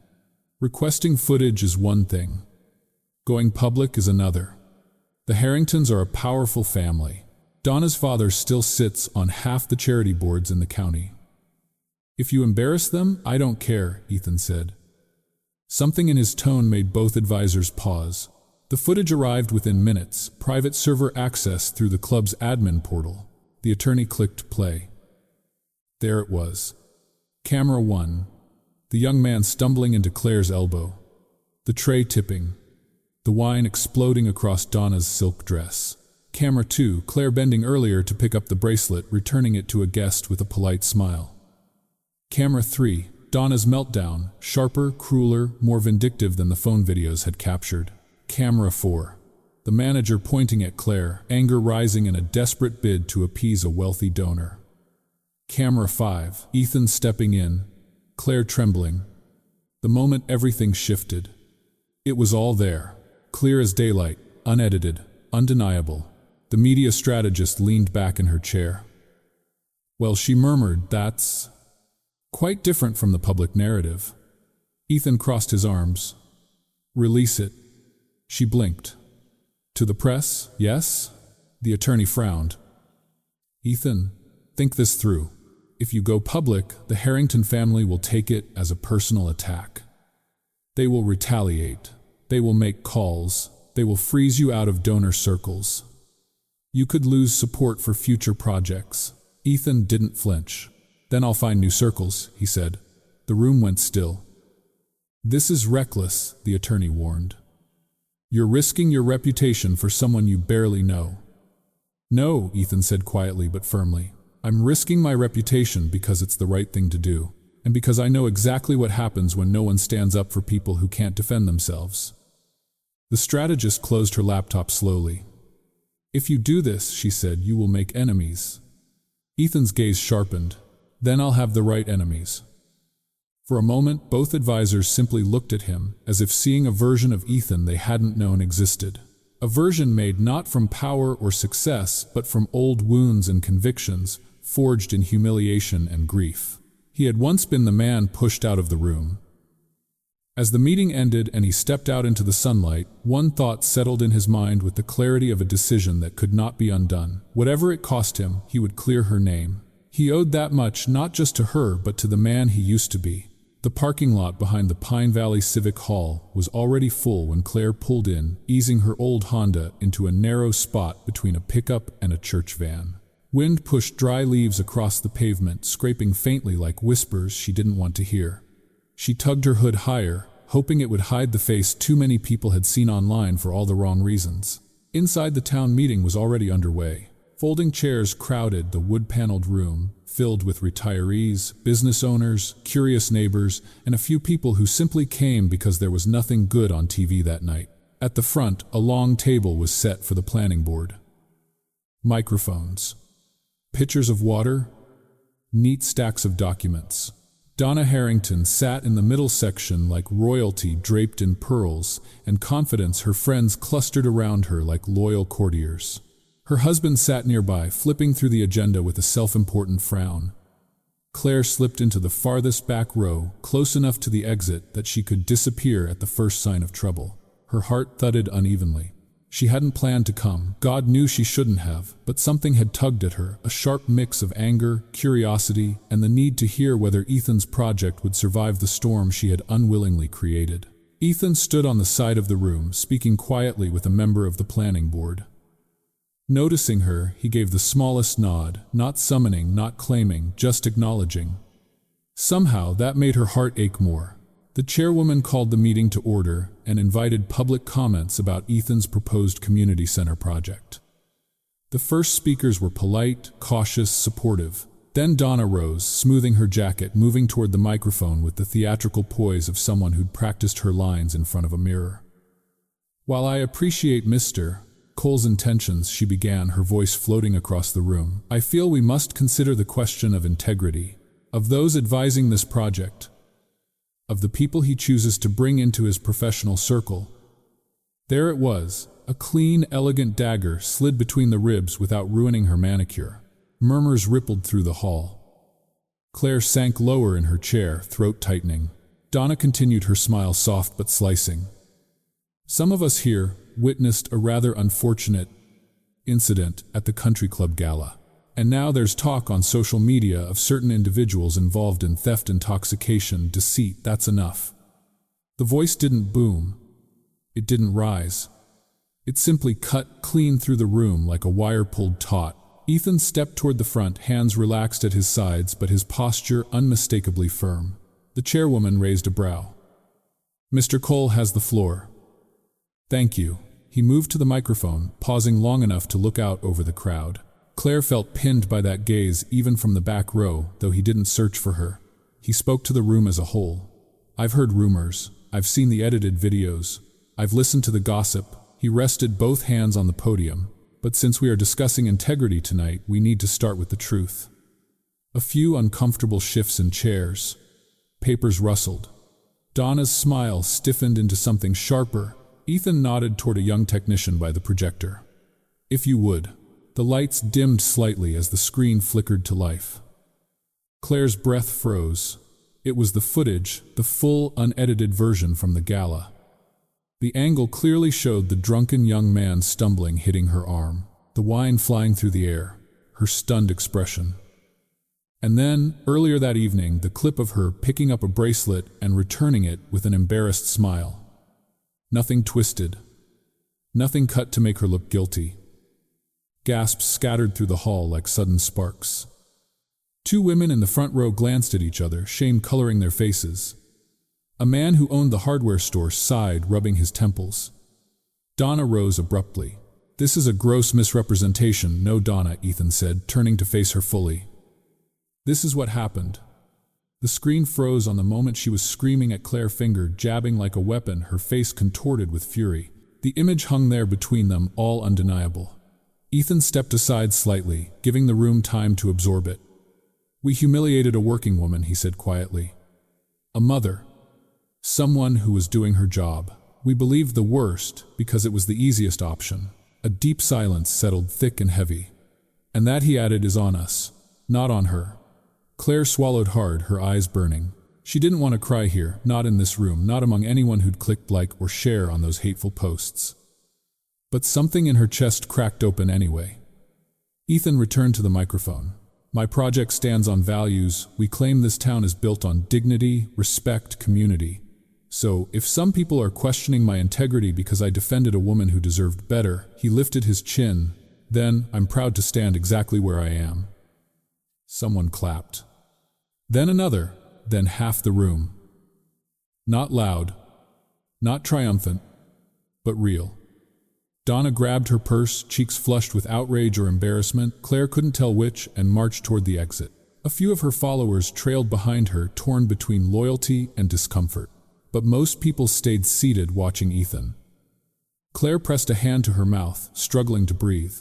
Speaker 1: Requesting footage is one thing. Going public is another. The Harringtons are a powerful family. Donna's father still sits on half the charity boards in the county. If you embarrass them, I don't care, Ethan said. Something in his tone made both advisors pause. The footage arrived within minutes, private server access through the club's admin portal. The attorney clicked play. There it was. Camera 1. The young man stumbling into Claire's elbow. The tray tipping. The wine exploding across Donna's silk dress. Camera 2. Claire bending earlier to pick up the bracelet, returning it to a guest with a polite smile. Camera 3. Donna's meltdown, sharper, crueler, more vindictive than the phone videos had captured. Camera 4. The manager pointing at Claire, anger rising in a desperate bid to appease a wealthy donor. Camera 5. Ethan stepping in, Claire trembling. The moment everything shifted. It was all there, clear as daylight, unedited, undeniable. The media strategist leaned back in her chair. Well, she murmured, that's quite different from the public narrative. Ethan crossed his arms. Release it. She blinked. To the press, yes? The attorney frowned. Ethan, think this through. If you go public, the Harrington family will take it as a personal attack. They will retaliate. They will make calls. They will freeze you out of donor circles. You could lose support for future projects. Ethan didn't flinch. Then I'll find new circles, he said. The room went still. This is reckless, the attorney warned. You're risking your reputation for someone you barely know. No, Ethan said quietly but firmly. I'm risking my reputation because it's the right thing to do, and because I know exactly what happens when no one stands up for people who can't defend themselves. The strategist closed her laptop slowly. If you do this, she said, you will make enemies. Ethan's gaze sharpened. Then I'll have the right enemies. For a moment, both advisors simply looked at him, as if seeing a version of Ethan they hadn't known existed. A version made not from power or success, but from old wounds and convictions, forged in humiliation and grief. He had once been the man pushed out of the room. As the meeting ended and he stepped out into the sunlight, one thought settled in his mind with the clarity of a decision that could not be undone. Whatever it cost him, he would clear her name. He owed that much not just to her, but to the man he used to be. The parking lot behind the Pine Valley Civic Hall was already full when Claire pulled in, easing her old Honda into a narrow spot between a pickup and a church van. Wind pushed dry leaves across the pavement, scraping faintly like whispers she didn't want to hear. She tugged her hood higher, hoping it would hide the face too many people had seen online for all the wrong reasons. Inside, the town meeting was already underway. Folding chairs crowded the wood-paneled room, filled with retirees, business owners, curious neighbors, and a few people who simply came because there was nothing good on TV that night. At the front, a long table was set for the planning board. Microphones. Pitchers of water. Neat stacks of documents. Donna Harrington sat in the middle section like royalty draped in pearls, and confidence her friends clustered around her like loyal courtiers. Her husband sat nearby, flipping through the agenda with a self-important frown. Claire slipped into the farthest back row, close enough to the exit that she could disappear at the first sign of trouble. Her heart thudded unevenly. She hadn't planned to come. God knew she shouldn't have, but something had tugged at her, a sharp mix of anger, curiosity, and the need to hear whether Ethan's project would survive the storm she had unwillingly created. Ethan stood on the side of the room, speaking quietly with a member of the planning board. Noticing her, he gave the smallest nod, not summoning, not claiming, just acknowledging. Somehow, that made her heart ache more. The chairwoman called the meeting to order and invited public comments about Ethan's proposed community center project. The first speakers were polite, cautious, supportive. Then Donna rose, smoothing her jacket, moving toward the microphone with the theatrical poise of someone who'd practiced her lines in front of a mirror. "While I appreciate Mr. Cole's intentions," she began, her voice floating across the room, "I feel we must consider the question of integrity, of those advising this project, of the people he chooses to bring into his professional circle." There it was, a clean, elegant dagger slid between the ribs without ruining her manicure. Murmurs rippled through the hall. Claire sank lower in her chair, throat tightening. Donna continued, her smile soft but slicing. "Some of us here witnessed a rather unfortunate incident at the country club gala. And now there's talk on social media of certain individuals involved in theft, intoxication, deceit. That's enough." The voice didn't boom. It didn't rise. It simply cut clean through the room like a wire pulled taut. Ethan stepped toward the front, hands relaxed at his sides, but his posture unmistakably firm. The chairwoman raised a brow. "Mr. Cole has the floor." "Thank you." He moved to the microphone, pausing long enough to look out over the crowd. Claire felt pinned by that gaze, even from the back row, though he didn't search for her. He spoke to the room as a whole. "I've heard rumors. I've seen the edited videos. I've listened to the gossip." He rested both hands on the podium. "But since we are discussing integrity tonight, we need to start with the truth." A few uncomfortable shifts in chairs. Papers rustled. Donna's smile stiffened into something sharper. Ethan nodded toward a young technician by the projector. "If you would." The lights dimmed slightly as the screen flickered to life. Claire's breath froze. It was the footage, the full, unedited version from the gala. The angle clearly showed the drunken young man stumbling, hitting her arm, the wine flying through the air, her stunned expression. And then, earlier that evening, the clip of her picking up a bracelet and returning it with an embarrassed smile. Nothing twisted. Nothing cut to make her look guilty. Gasps scattered through the hall like sudden sparks. Two women in the front row glanced at each other, shame coloring their faces. A man who owned the hardware store sighed, rubbing his temples. Donna rose abruptly. "This is a gross misrepresentation." "No, Donna," Ethan said, turning to face her fully. "This is what happened." The screen froze on the moment she was screaming at Claire, finger jabbing like a weapon, her face contorted with fury. The image hung there between them, all undeniable. Ethan stepped aside slightly, giving the room time to absorb it. "We humiliated a working woman," he said quietly. "A mother. Someone who was doing her job. We believed the worst because it was the easiest option." A deep silence settled thick and heavy. "And that," he added, "is on us, not on her." Claire swallowed hard, her eyes burning. She didn't want to cry here, not in this room, not among anyone who'd clicked like or share on those hateful posts. But something in her chest cracked open anyway. Ethan returned to the microphone. "My project stands on values. We claim this town is built on dignity, respect, community. So, if some people are questioning my integrity because I defended a woman who deserved better," he lifted his chin, "then I'm proud to stand exactly where I am." Someone clapped. Then another, then half the room. Not loud, not triumphant, but real. Donna grabbed her purse, cheeks flushed with outrage or embarrassment, Claire couldn't tell which, and marched toward the exit. A few of her followers trailed behind her, torn between loyalty and discomfort. But most people stayed seated, watching Ethan. Claire pressed a hand to her mouth, struggling to breathe.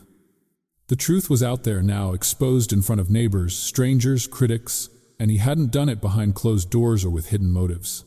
Speaker 1: The truth was out there now, exposed in front of neighbors, strangers, critics, and he hadn't done it behind closed doors or with hidden motives.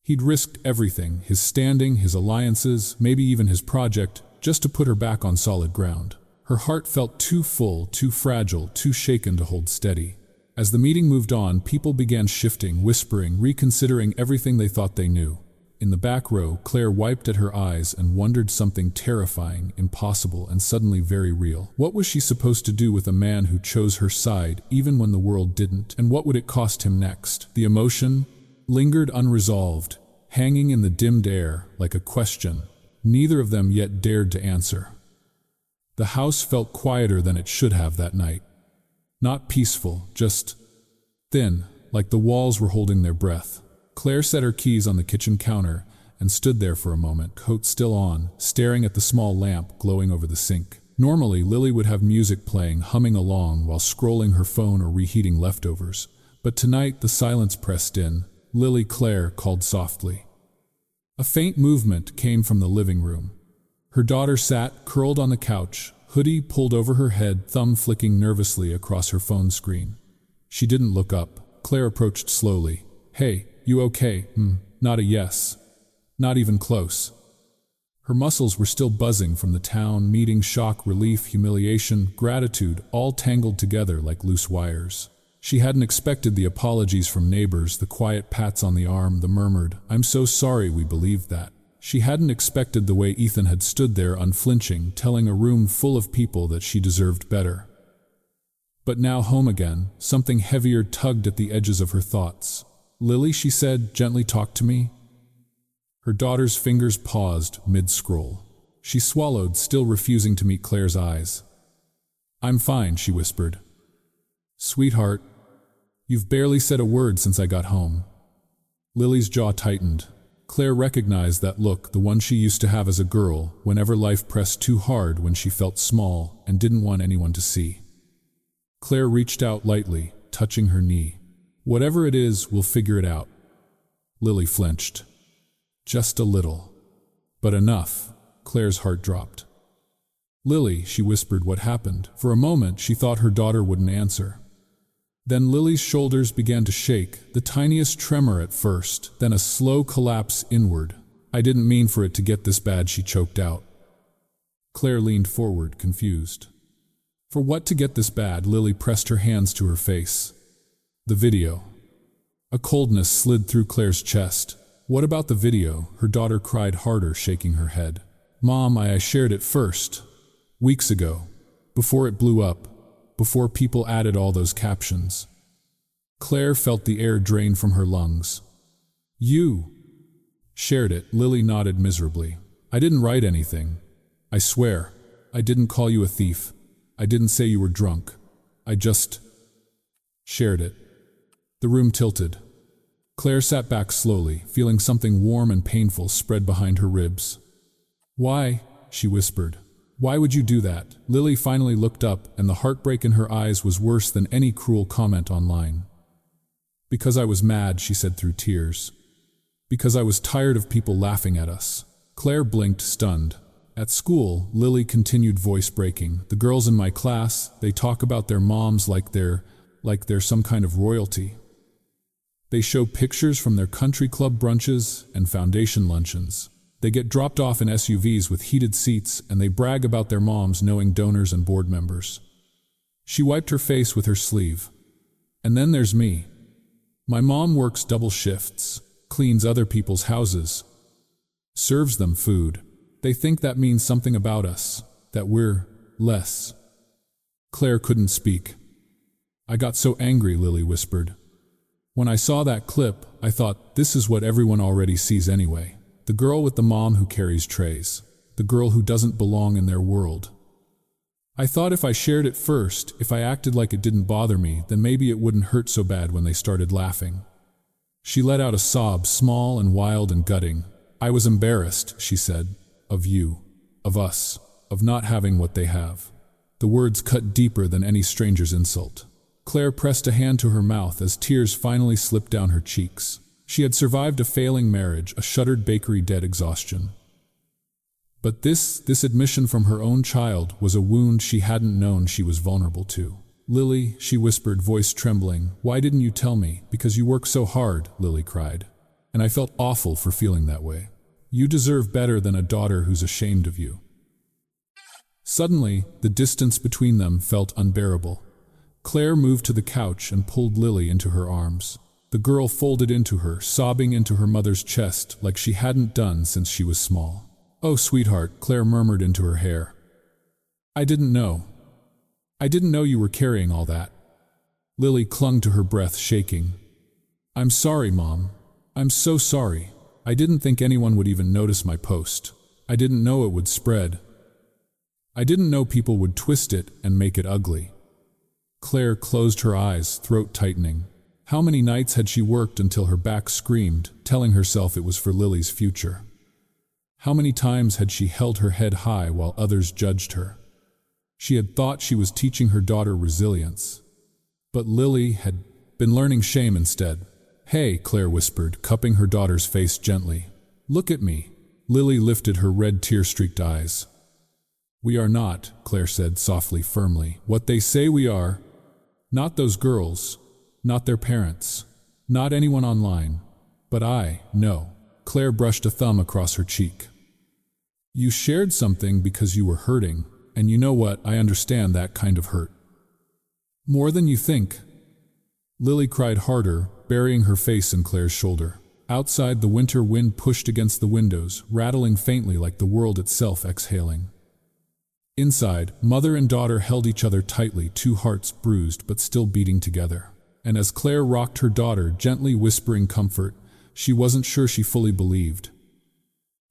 Speaker 1: He'd risked everything, his standing, his alliances, maybe even his project, just to put her back on solid ground. Her heart felt too full, too fragile, too shaken to hold steady. As the meeting moved on, people began shifting, whispering, reconsidering everything they thought they knew. In the back row, Claire wiped at her eyes and wondered something terrifying, impossible, and suddenly very real. What was she supposed to do with a man who chose her side, even when the world didn't? And what would it cost him next? The emotion lingered unresolved, hanging in the dimmed air like a question neither of them yet dared to answer. The house felt quieter than it should have that night. Not peaceful, just thin, like the walls were holding their breath. Claire set her keys on the kitchen counter and stood there for a moment, coat still on, staring at the small lamp glowing over the sink. Normally, Lily would have music playing, humming along while scrolling her phone or reheating leftovers. But tonight, the silence pressed in. Lily, Claire called softly. A faint movement came from the living room. Her daughter sat, curled on the couch, hoodie pulled over her head, thumb flicking nervously across her phone screen. She didn't look up. Claire approached slowly. "Hey, you okay?" Not a yes. Not even close. Her muscles were still buzzing from the town meeting, shock, relief, humiliation, gratitude, all tangled together like loose wires. She hadn't expected the apologies from neighbors, the quiet pats on the arm, the murmured, "I'm so sorry we believed that." She hadn't expected the way Ethan had stood there unflinching, telling a room full of people that she deserved better. But now home again, something heavier tugged at the edges of her thoughts. "Lily," she said, "gently talk to me." Her daughter's fingers paused mid-scroll. She swallowed, still refusing to meet Claire's eyes. "I'm fine," she whispered. "Sweetheart, you've barely said a word since I got home." Lily's jaw tightened. Claire recognized that look, the one she used to have as a girl, whenever life pressed too hard, when she felt small and didn't want anyone to see. Claire reached out lightly, touching her knee. "Whatever it is, we'll figure it out." Lily flinched. Just a little. But enough. Claire's heart dropped. "Lily," she whispered, "what happened?" For a moment, she thought her daughter wouldn't answer. Then Lily's shoulders began to shake, the tiniest tremor at first, then a slow collapse inward. "I didn't mean for it to get this bad," she choked out. Claire leaned forward, confused. "For what to get this bad?" Lily pressed her hands to her face. "The video." A coldness slid through Claire's chest. "What about the video?" Her daughter cried harder, shaking her head. "Mom, I shared it first. Weeks ago. Before it blew up. Before people added all those captions." Claire felt the air drain from her lungs. "You shared it?" Lily nodded miserably. "I didn't write anything. I swear. I didn't call you a thief. I didn't say you were drunk. I just shared it." The room tilted. Claire sat back slowly, feeling something warm and painful spread behind her ribs. "Why?" she whispered. "Why would you do that?" Lily finally looked up, and the heartbreak in her eyes was worse than any cruel comment online. "Because I was mad," she said through tears. "Because I was tired of people laughing at us." Claire blinked, stunned. "At school," Lily continued, voice breaking, "the girls in my class, they talk about their moms like they're some kind of royalty. They show pictures from their country club brunches and foundation luncheons. They get dropped off in SUVs with heated seats, and they brag about their moms knowing donors and board members." She wiped her face with her sleeve. "And then there's me. My mom works double shifts, cleans other people's houses, serves them food. They think that means something about us, that we're less." Claire couldn't speak. "I got so angry," Lily whispered. "When I saw that clip, I thought, this is what everyone already sees anyway. The girl with the mom who carries trays. The girl who doesn't belong in their world. I thought if I shared it first, if I acted like it didn't bother me, then maybe it wouldn't hurt so bad when they started laughing." She let out a sob, small and wild and gutting. "I was embarrassed," she said, "of you, of us, of not having what they have." The words cut deeper than any stranger's insult. Claire pressed a hand to her mouth as tears finally slipped down her cheeks. She had survived a failing marriage, a shuttered bakery, dead exhaustion. But this admission from her own child was a wound she hadn't known she was vulnerable to. "Lily," she whispered, voice trembling, "why didn't you tell me?" "Because you work so hard," Lily cried. "And I felt awful for feeling that way. You deserve better than a daughter who's ashamed of you." Suddenly, the distance between them felt unbearable. Claire moved to the couch and pulled Lily into her arms. The girl folded into her, sobbing into her mother's chest like she hadn't done since she was small. "Oh, sweetheart," Claire murmured into her hair. I didn't know you were carrying all that." Lily clung to her breath, shaking. "I'm sorry, Mom. I'm so sorry. I didn't think anyone would even notice my post. I didn't know it would spread. I didn't know people would twist it and make it ugly." Claire closed her eyes, throat tightening. How many nights had she worked until her back screamed, telling herself it was for Lily's future? How many times had she held her head high while others judged her? She had thought she was teaching her daughter resilience, but Lily had been learning shame instead. "Hey," Claire whispered, cupping her daughter's face gently. "Look at me." Lily lifted her red tear-streaked eyes. "We are not," Claire said softly, firmly, "what they say we are. Not those girls, not their parents, not anyone online. But I know." Claire brushed a thumb across her cheek. "You shared something because you were hurting, and you know what, I understand that kind of hurt. More than you think." Lily cried harder, burying her face in Claire's shoulder. Outside, the winter wind pushed against the windows, rattling faintly like the world itself exhaling. Inside, mother and daughter held each other tightly, two hearts bruised but still beating together. And as Claire rocked her daughter, gently whispering comfort, she wasn't sure she fully believed.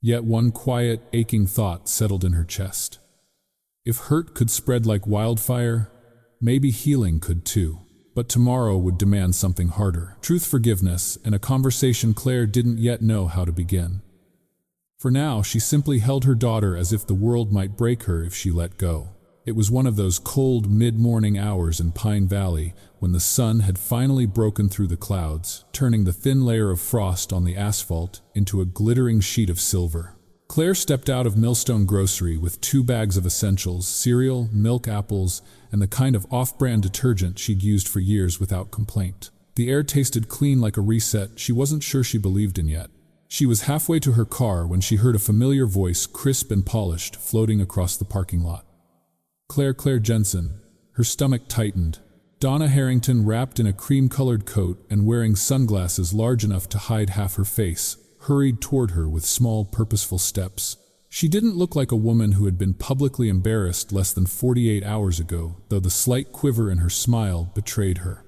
Speaker 1: Yet one quiet, aching thought settled in her chest. If hurt could spread like wildfire, maybe healing could too. But tomorrow would demand something harder. Truth, forgiveness, and a conversation Claire didn't yet know how to begin. For now, she simply held her daughter as if the world might break her if she let go. It was one of those cold, mid-morning hours in Pine Valley when the sun had finally broken through the clouds, turning the thin layer of frost on the asphalt into a glittering sheet of silver. Claire stepped out of Millstone Grocery with 2 bags of essentials, cereal, milk, apples, and the kind of off-brand detergent she'd used for years without complaint. The air tasted clean, like a reset she wasn't sure she believed in yet. She was halfway to her car when she heard a familiar voice, crisp and polished, floating across the parking lot. Claire Jensen. Her stomach tightened. Donna Harrington, wrapped in a cream-colored coat and wearing sunglasses large enough to hide half her face, hurried toward her with small, purposeful steps. She didn't look like a woman who had been publicly embarrassed less than 48 hours ago, though the slight quiver in her smile betrayed her.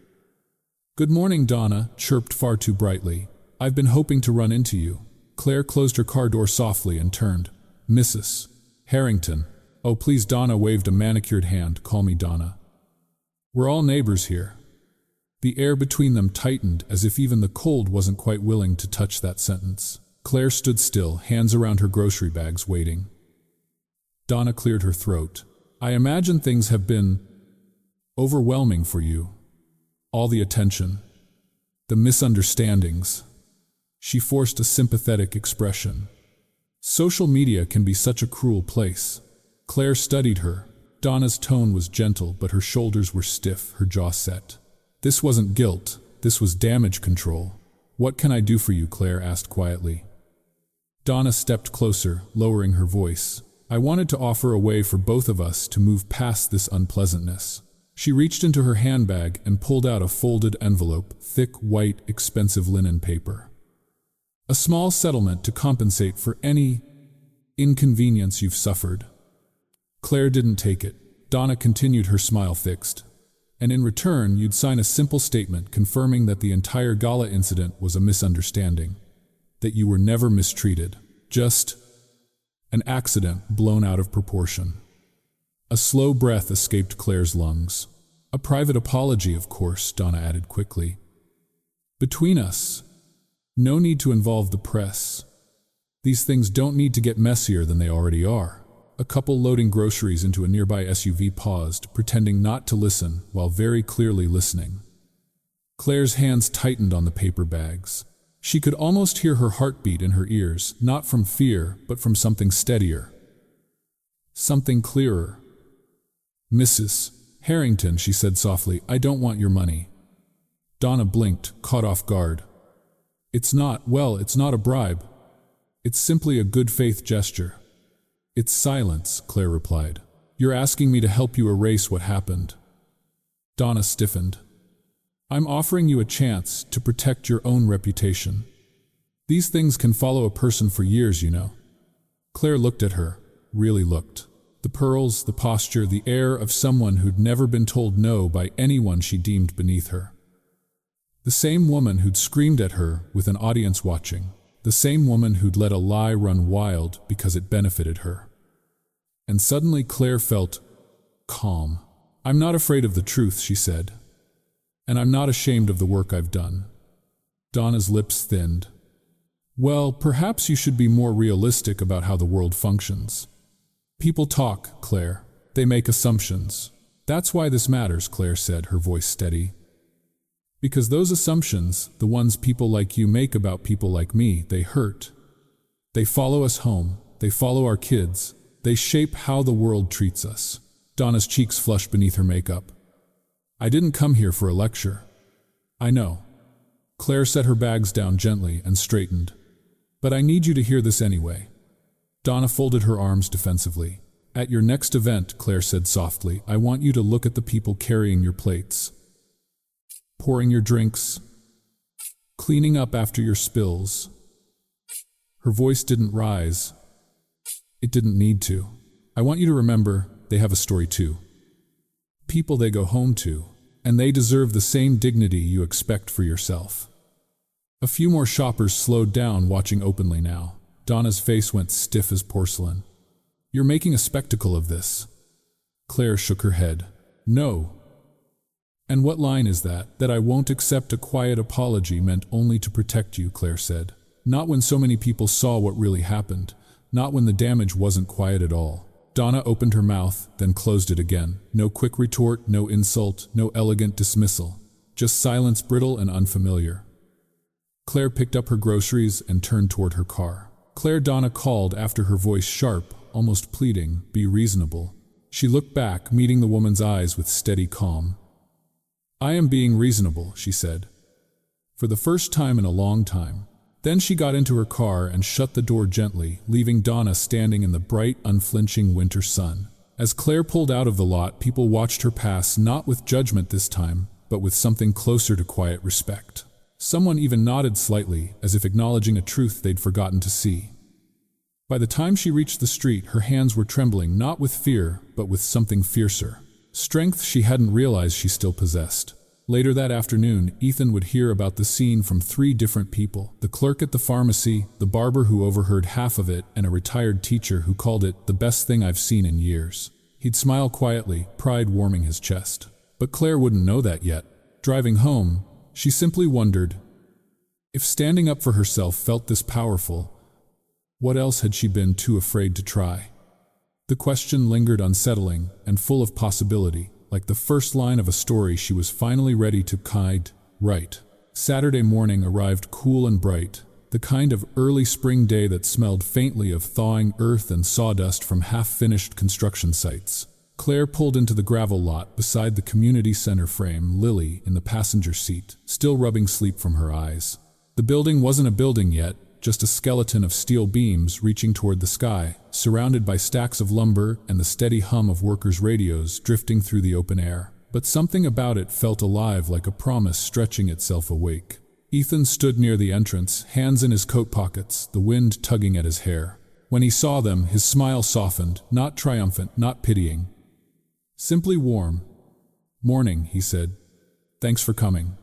Speaker 1: "Good morning, Donna," chirped far too brightly. "I've been hoping to run into you." Claire closed her car door softly and turned. "Mrs. Harrington." "Oh, please," Donna waved a manicured hand. "Call me Donna. We're all neighbors here." The air between them tightened, as if even the cold wasn't quite willing to touch that sentence. Claire stood still, hands around her grocery bags, waiting. Donna cleared her throat. "I imagine things have been overwhelming for you. All the attention, the misunderstandings." She forced a sympathetic expression. "Social media can be such a cruel place." Claire studied her. Donna's tone was gentle, but her shoulders were stiff, her jaw set. This wasn't guilt, this was damage control. "What can I do for you?" Claire asked quietly. Donna stepped closer, lowering her voice. "I wanted to offer a way for both of us to move past this unpleasantness." She reached into her handbag and pulled out a folded envelope, thick, white, expensive linen paper. "A small settlement to compensate for any inconvenience you've suffered." Claire didn't take it. Donna continued, her smile fixed. "And in return, you'd sign a simple statement confirming that the entire gala incident was a misunderstanding. That you were never mistreated. Just an accident blown out of proportion." A slow breath escaped Claire's lungs. "A private apology, of course," Donna added quickly. "Between us. No need to involve the press. These things don't need to get messier than they already are." A couple loading groceries into a nearby SUV paused, pretending not to listen while very clearly listening. Claire's hands tightened on the paper bags. She could almost hear her heartbeat in her ears, not from fear, but from something steadier. Something clearer. "Mrs. Harrington," she said softly, "I don't want your money." Donna blinked, caught off guard. It's not a bribe. It's simply a good faith gesture." "It's silence," Claire replied. "You're asking me to help you erase what happened." Donna stiffened. "I'm offering you a chance to protect your own reputation. These things can follow a person for years, you know." Claire looked at her, really looked. The pearls, the posture, the air of someone who'd never been told no by anyone she deemed beneath her. The same woman who'd screamed at her with an audience watching. The same woman who'd let a lie run wild because it benefited her. And suddenly Claire felt calm. "I'm not afraid of the truth," she said. "And I'm not ashamed of the work I've done." Donna's lips thinned. "Well, perhaps you should be more realistic about how the world functions." "People talk, Claire. They make assumptions. That's why this matters, Claire said, her voice steady. Because those assumptions, the ones people like you make about people like me, they hurt. They follow us home, they follow our kids, they shape how the world treats us. Donna's cheeks flushed beneath her makeup. I didn't come here for a lecture. I know. Claire set her bags down gently and straightened. But I need you to hear this anyway. Donna folded her arms defensively. At your next event, Claire said softly, I want you to look at the people carrying your plates, pouring your drinks, cleaning up after your spills. Her voice didn't rise. It didn't need to. I want you to remember, they have a story too. People they go home to, and they deserve the same dignity you expect for yourself. A few more shoppers slowed down, watching openly now. Donna's face went stiff as porcelain. You're making a spectacle of this. Claire shook her head. No. And what line is that? That I won't accept a quiet apology meant only to protect you, Claire said. Not when so many people saw what really happened. Not when the damage wasn't quiet at all. Donna opened her mouth, then closed it again. No quick retort, no insult, no elegant dismissal. Just silence, brittle and unfamiliar. Claire picked up her groceries and turned toward her car. Claire, Donna called after, her voice sharp, almost pleading, be reasonable. She looked back, meeting the woman's eyes with steady calm. I am being reasonable, she said. For the first time in a long time. Then she got into her car and shut the door gently, leaving Donna standing in the bright, unflinching winter sun. As Claire pulled out of the lot, people watched her pass, not with judgment this time, but with something closer to quiet respect. Someone even nodded slightly, as if acknowledging a truth they'd forgotten to see. By the time she reached the street, her hands were trembling, not with fear, but with something fiercer. Strength she hadn't realized she still possessed. Later that afternoon, Ethan would hear about the scene from 3 different people: the clerk at the pharmacy, the barber who overheard half of it, and a retired teacher who called it the best thing I've seen in years. He'd smile quietly, pride warming his chest. But Claire wouldn't know that yet. Driving home, she simply wondered, if standing up for herself felt this powerful, what else had she been too afraid to try? The question lingered unsettling and full of possibility, like the first line of a story she was finally ready to write. Saturday morning arrived cool and bright, the kind of early spring day that smelled faintly of thawing earth and sawdust from half-finished construction sites. Claire pulled into the gravel lot beside the community center frame, Lily in the passenger seat, still rubbing sleep from her eyes. The building wasn't a building yet, just a skeleton of steel beams reaching toward the sky, surrounded by stacks of lumber and the steady hum of workers' radios drifting through the open air. But something about it felt alive, like a promise stretching itself awake. Ethan stood near the entrance, hands in his coat pockets, the wind tugging at his hair. When he saw them, his smile softened, not triumphant, not pitying. Simply warm. Morning, he said. Thanks for coming.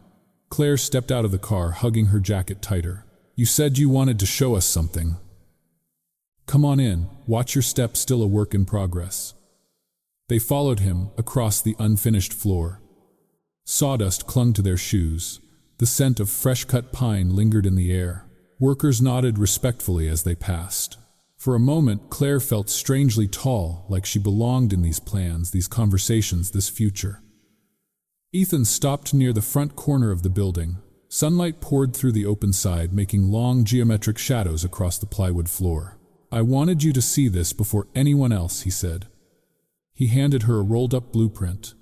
Speaker 1: Claire stepped out of the car, hugging her jacket tighter. You said you wanted to show us something. Come on in, watch your step, still a work in progress. They followed him across the unfinished floor. Sawdust clung to their shoes. The scent of fresh-cut pine lingered in the air. Workers nodded respectfully as they passed. For a moment, Claire felt strangely tall, like she belonged in these plans, these conversations, this future. Ethan stopped near the front corner of the building. Sunlight poured through the open side, making long geometric shadows across the plywood floor. I wanted you to see this before anyone else, he said. He handed her a rolled-up blueprint.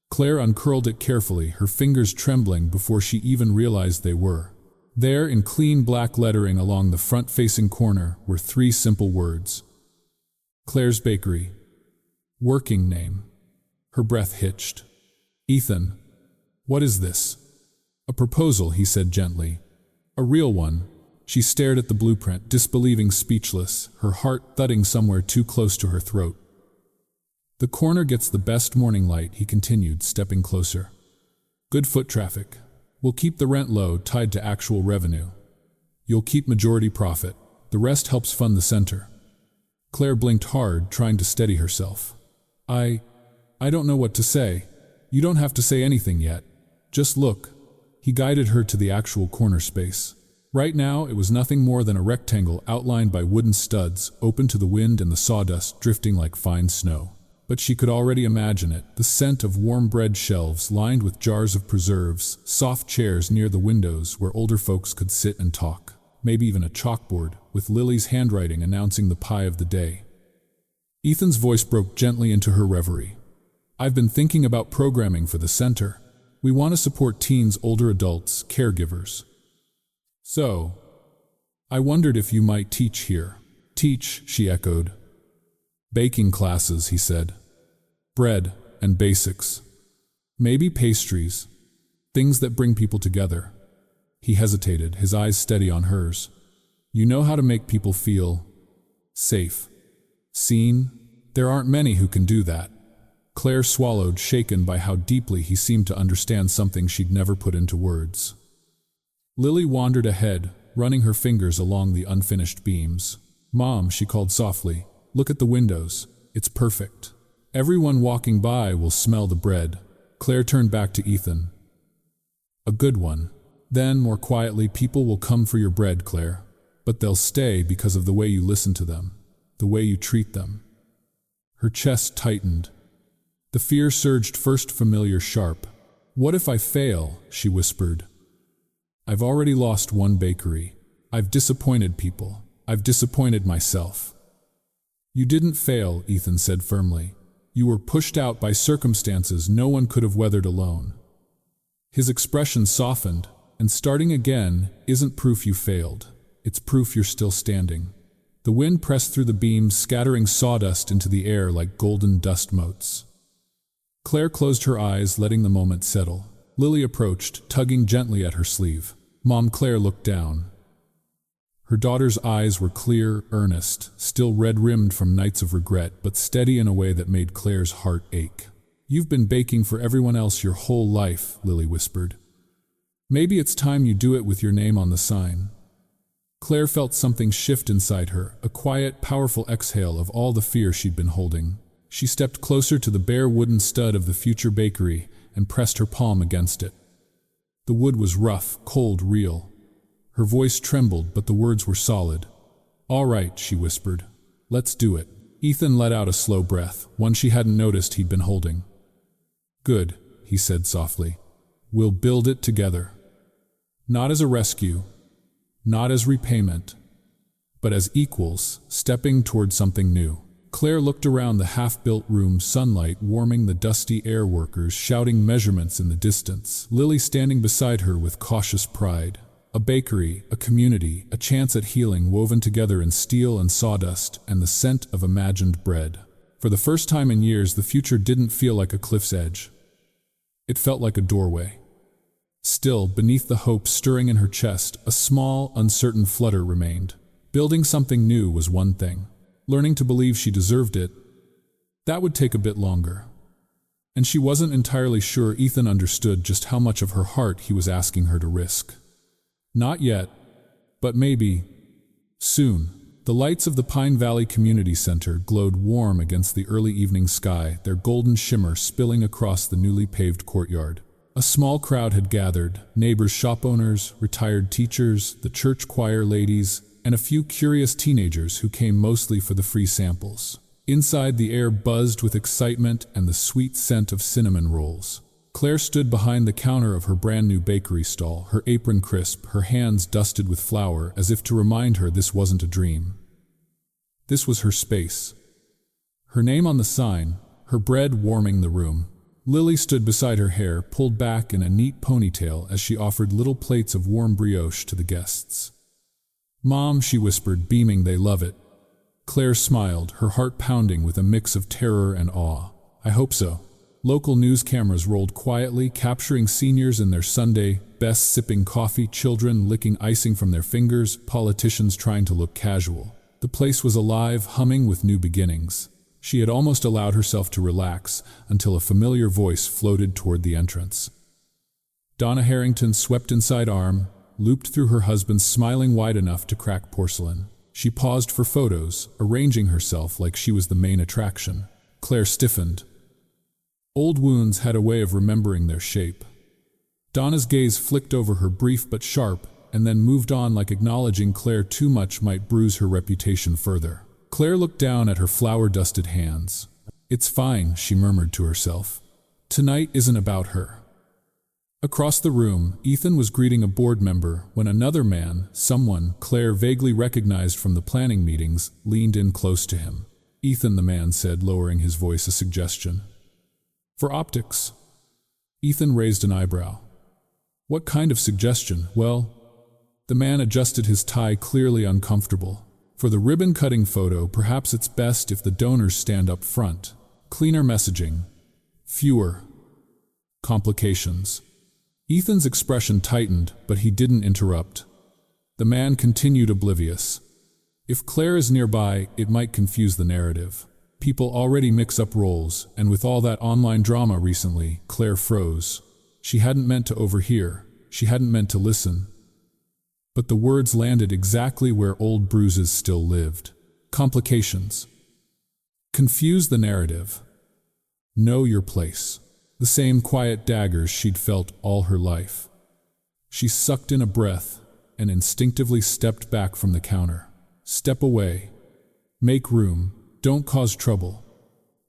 Speaker 1: Claire uncurled it carefully, her fingers trembling before she even realized they were. There, in clean black lettering along the front-facing corner, were 3 simple words. Claire's Bakery. Working name. Her breath hitched. Ethan, what is this? A proposal, he said gently. A real one. She stared at the blueprint, disbelieving, speechless, her heart thudding somewhere too close to her throat. The corner gets the best morning light, he continued, stepping closer. Good foot traffic. We'll keep the rent low, tied to actual revenue. You'll keep majority profit. The rest helps fund the center. Claire blinked hard, trying to steady herself. I don't know what to say. You don't have to say anything yet. Just look. He guided her to the actual corner space. Right now, it was nothing more than a rectangle outlined by wooden studs, open to the wind and the sawdust drifting like fine snow. but she could already imagine it, the scent of warm bread shelves lined with jars of preserves, soft chairs near the windows where older folks could sit and talk, maybe even a chalkboard with Lily's handwriting announcing the pie of the day. Ethan's voice broke gently into her reverie. I've been thinking about programming for the center. We want to support teens, older adults, caregivers. So, I wondered if you might teach here. Teach, she echoed. Baking classes, he said. Bread and basics. Maybe pastries. Things that bring people together. He hesitated, his eyes steady on hers. You know how to make people feel safe, seen? There aren't many who can do that. Claire swallowed, shaken by how deeply he seemed to understand something she'd never put into words. Lily wandered ahead, running her fingers along the unfinished beams. Mom, she called softly, look at the windows. It's perfect. Everyone walking by will smell the bread. Claire turned back to Ethan. A good one. Then, more quietly, people will come for your bread, Claire. But they'll stay because of the way you listen to them, the way you treat them. Her chest tightened. The fear surged, first familiar, sharp. What if I fail? She whispered. I've already lost one bakery. I've disappointed people. I've disappointed myself. You didn't fail, Ethan said firmly. You were pushed out by circumstances no one could have weathered alone. His expression softened, and starting again isn't proof you failed. It's proof you're still standing. The wind pressed through the beams, scattering sawdust into the air like golden dust motes. Claire closed her eyes, letting the moment settle. Lily approached, tugging gently at her sleeve. Mom, Claire looked down. Her daughter's eyes were clear, earnest, still red-rimmed from nights of regret, but steady in a way that made Claire's heart ache. You've been baking for everyone else your whole life, Lily whispered. Maybe it's time you do it with your name on the sign. Claire felt something shift inside her, a quiet, powerful exhale of all the fear she'd been holding. She stepped closer to the bare wooden stud of the future bakery and pressed her palm against it. The wood was rough, cold, real. Her voice trembled, but the words were solid. All right, she whispered. Let's do it. Ethan let out a slow breath, one she hadn't noticed he'd been holding. Good, he said softly. We'll build it together. Not as a rescue, not as repayment, but as equals, stepping toward something new. Claire looked around the half-built room, sunlight warming the dusty air, workers shouting measurements in the distance. Lily standing beside her with cautious pride. A bakery, a community, a chance at healing woven together in steel and sawdust and the scent of imagined bread. For the first time in years, the future didn't feel like a cliff's edge. It felt like a doorway. Still, beneath the hope stirring in her chest, a small, uncertain flutter remained. Building something new was one thing. Learning to believe she deserved it, that would take a bit longer. And she wasn't entirely sure Ethan understood just how much of her heart he was asking her to risk. Not yet, but maybe soon. The lights of the Pine Valley Community Center glowed warm against the early evening sky, their golden shimmer spilling across the newly paved courtyard. A small crowd had gathered, neighbors, shop owners, retired teachers, the church choir ladies, and a few curious teenagers who came mostly for the free samples. Inside, the air buzzed with excitement and the sweet scent of cinnamon rolls. Claire stood behind the counter of her brand-new bakery stall, her apron crisp, her hands dusted with flour, as if to remind her this wasn't a dream. This was her space. Her name on the sign, her bread warming the room. Lily stood beside her, hair pulled back in a neat ponytail as she offered little plates of warm brioche to the guests. Mom, she whispered, beaming, they love it. Claire smiled, her heart pounding with a mix of terror and awe. I hope so. Local news cameras rolled quietly, capturing seniors in their Sunday best, sipping coffee, children licking icing from their fingers, politicians trying to look casual. The place was alive, humming with new beginnings. She had almost allowed herself to relax until a familiar voice floated toward the entrance. Donna Harrington swept inside arm, looped through her husband's, smiling wide enough to crack porcelain. She paused for photos, arranging herself like she was the main attraction. Claire stiffened. Old wounds had a way of remembering their shape. Donna's gaze flicked over her, brief but sharp, and then moved on, like acknowledging Claire too much might bruise her reputation further. Claire looked down at her flour-dusted hands. It's fine, she murmured to herself. Tonight isn't about her. Across the room, Ethan was greeting a board member when another man, someone Claire vaguely recognized from the planning meetings, leaned in close to him. Ethan, the man said, lowering his voice a suggestion. For optics. Ethan raised an eyebrow. What kind of suggestion? Well, the man adjusted his tie, clearly uncomfortable. For the ribbon-cutting photo, perhaps it's best if the donors stand up front. Cleaner messaging. Fewer complications. Ethan's expression tightened, but he didn't interrupt. The man continued, oblivious. If Claire is nearby, it might confuse the narrative. People already mix up roles, and with all that online drama recently, Claire froze. She hadn't meant to overhear. She hadn't meant to listen. But the words landed exactly where old bruises still lived. Complications. Confuse the narrative. Know your place. The same quiet daggers she'd felt all her life. She sucked in a breath and instinctively stepped back from the counter. Step away. Make room. Don't cause trouble.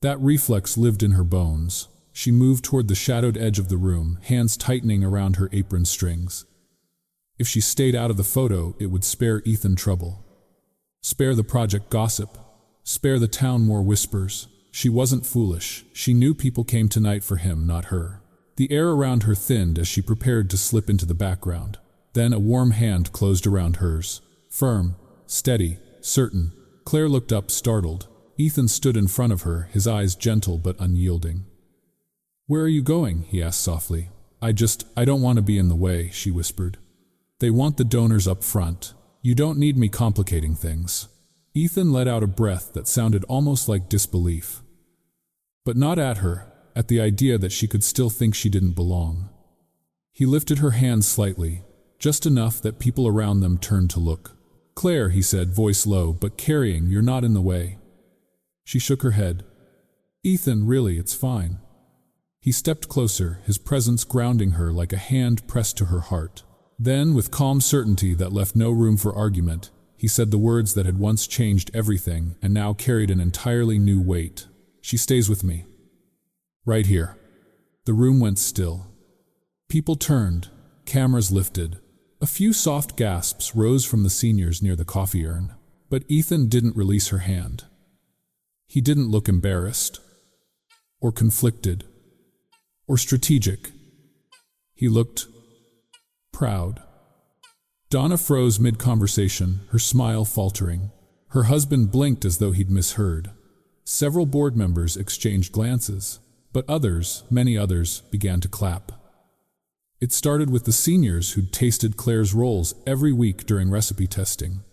Speaker 1: That reflex lived in her bones. She moved toward the shadowed edge of the room, hands tightening around her apron strings. If she stayed out of the photo, it would spare Ethan trouble. Spare the project gossip. Spare the town more whispers. She wasn't foolish. She knew people came tonight for him, not her. The air around her thinned as she prepared to slip into the background. Then a warm hand closed around hers. Firm, steady, certain. Claire looked up, startled. Ethan stood in front of her, his eyes gentle but unyielding. "Where are you going?" he asked softly. I don't want to be in the way," she whispered. "They want the donors up front. You don't need me complicating things." Ethan let out a breath that sounded almost like disbelief. But not at her, at the idea that she could still think she didn't belong. He lifted her hand slightly, just enough that people around them turned to look. "Claire," he said, voice low but carrying, "you're not in the way." She shook her head. "Ethan, really, it's fine." He stepped closer, his presence grounding her like a hand pressed to her heart. Then, with calm certainty that left no room for argument, he said the words that had once changed everything and now carried an entirely new weight. "She stays with me. Right here." The room went still. People turned, cameras lifted. A few soft gasps rose from the seniors near the coffee urn. But Ethan didn't release her hand. He didn't look embarrassed, or conflicted, or strategic. He looked proud. Donna froze mid-conversation, her smile faltering. Her husband blinked as though he'd misheard. Several board members exchanged glances, but others, many others, began to clap. It started with the seniors who'd tasted Claire's rolls every week during recipe testing.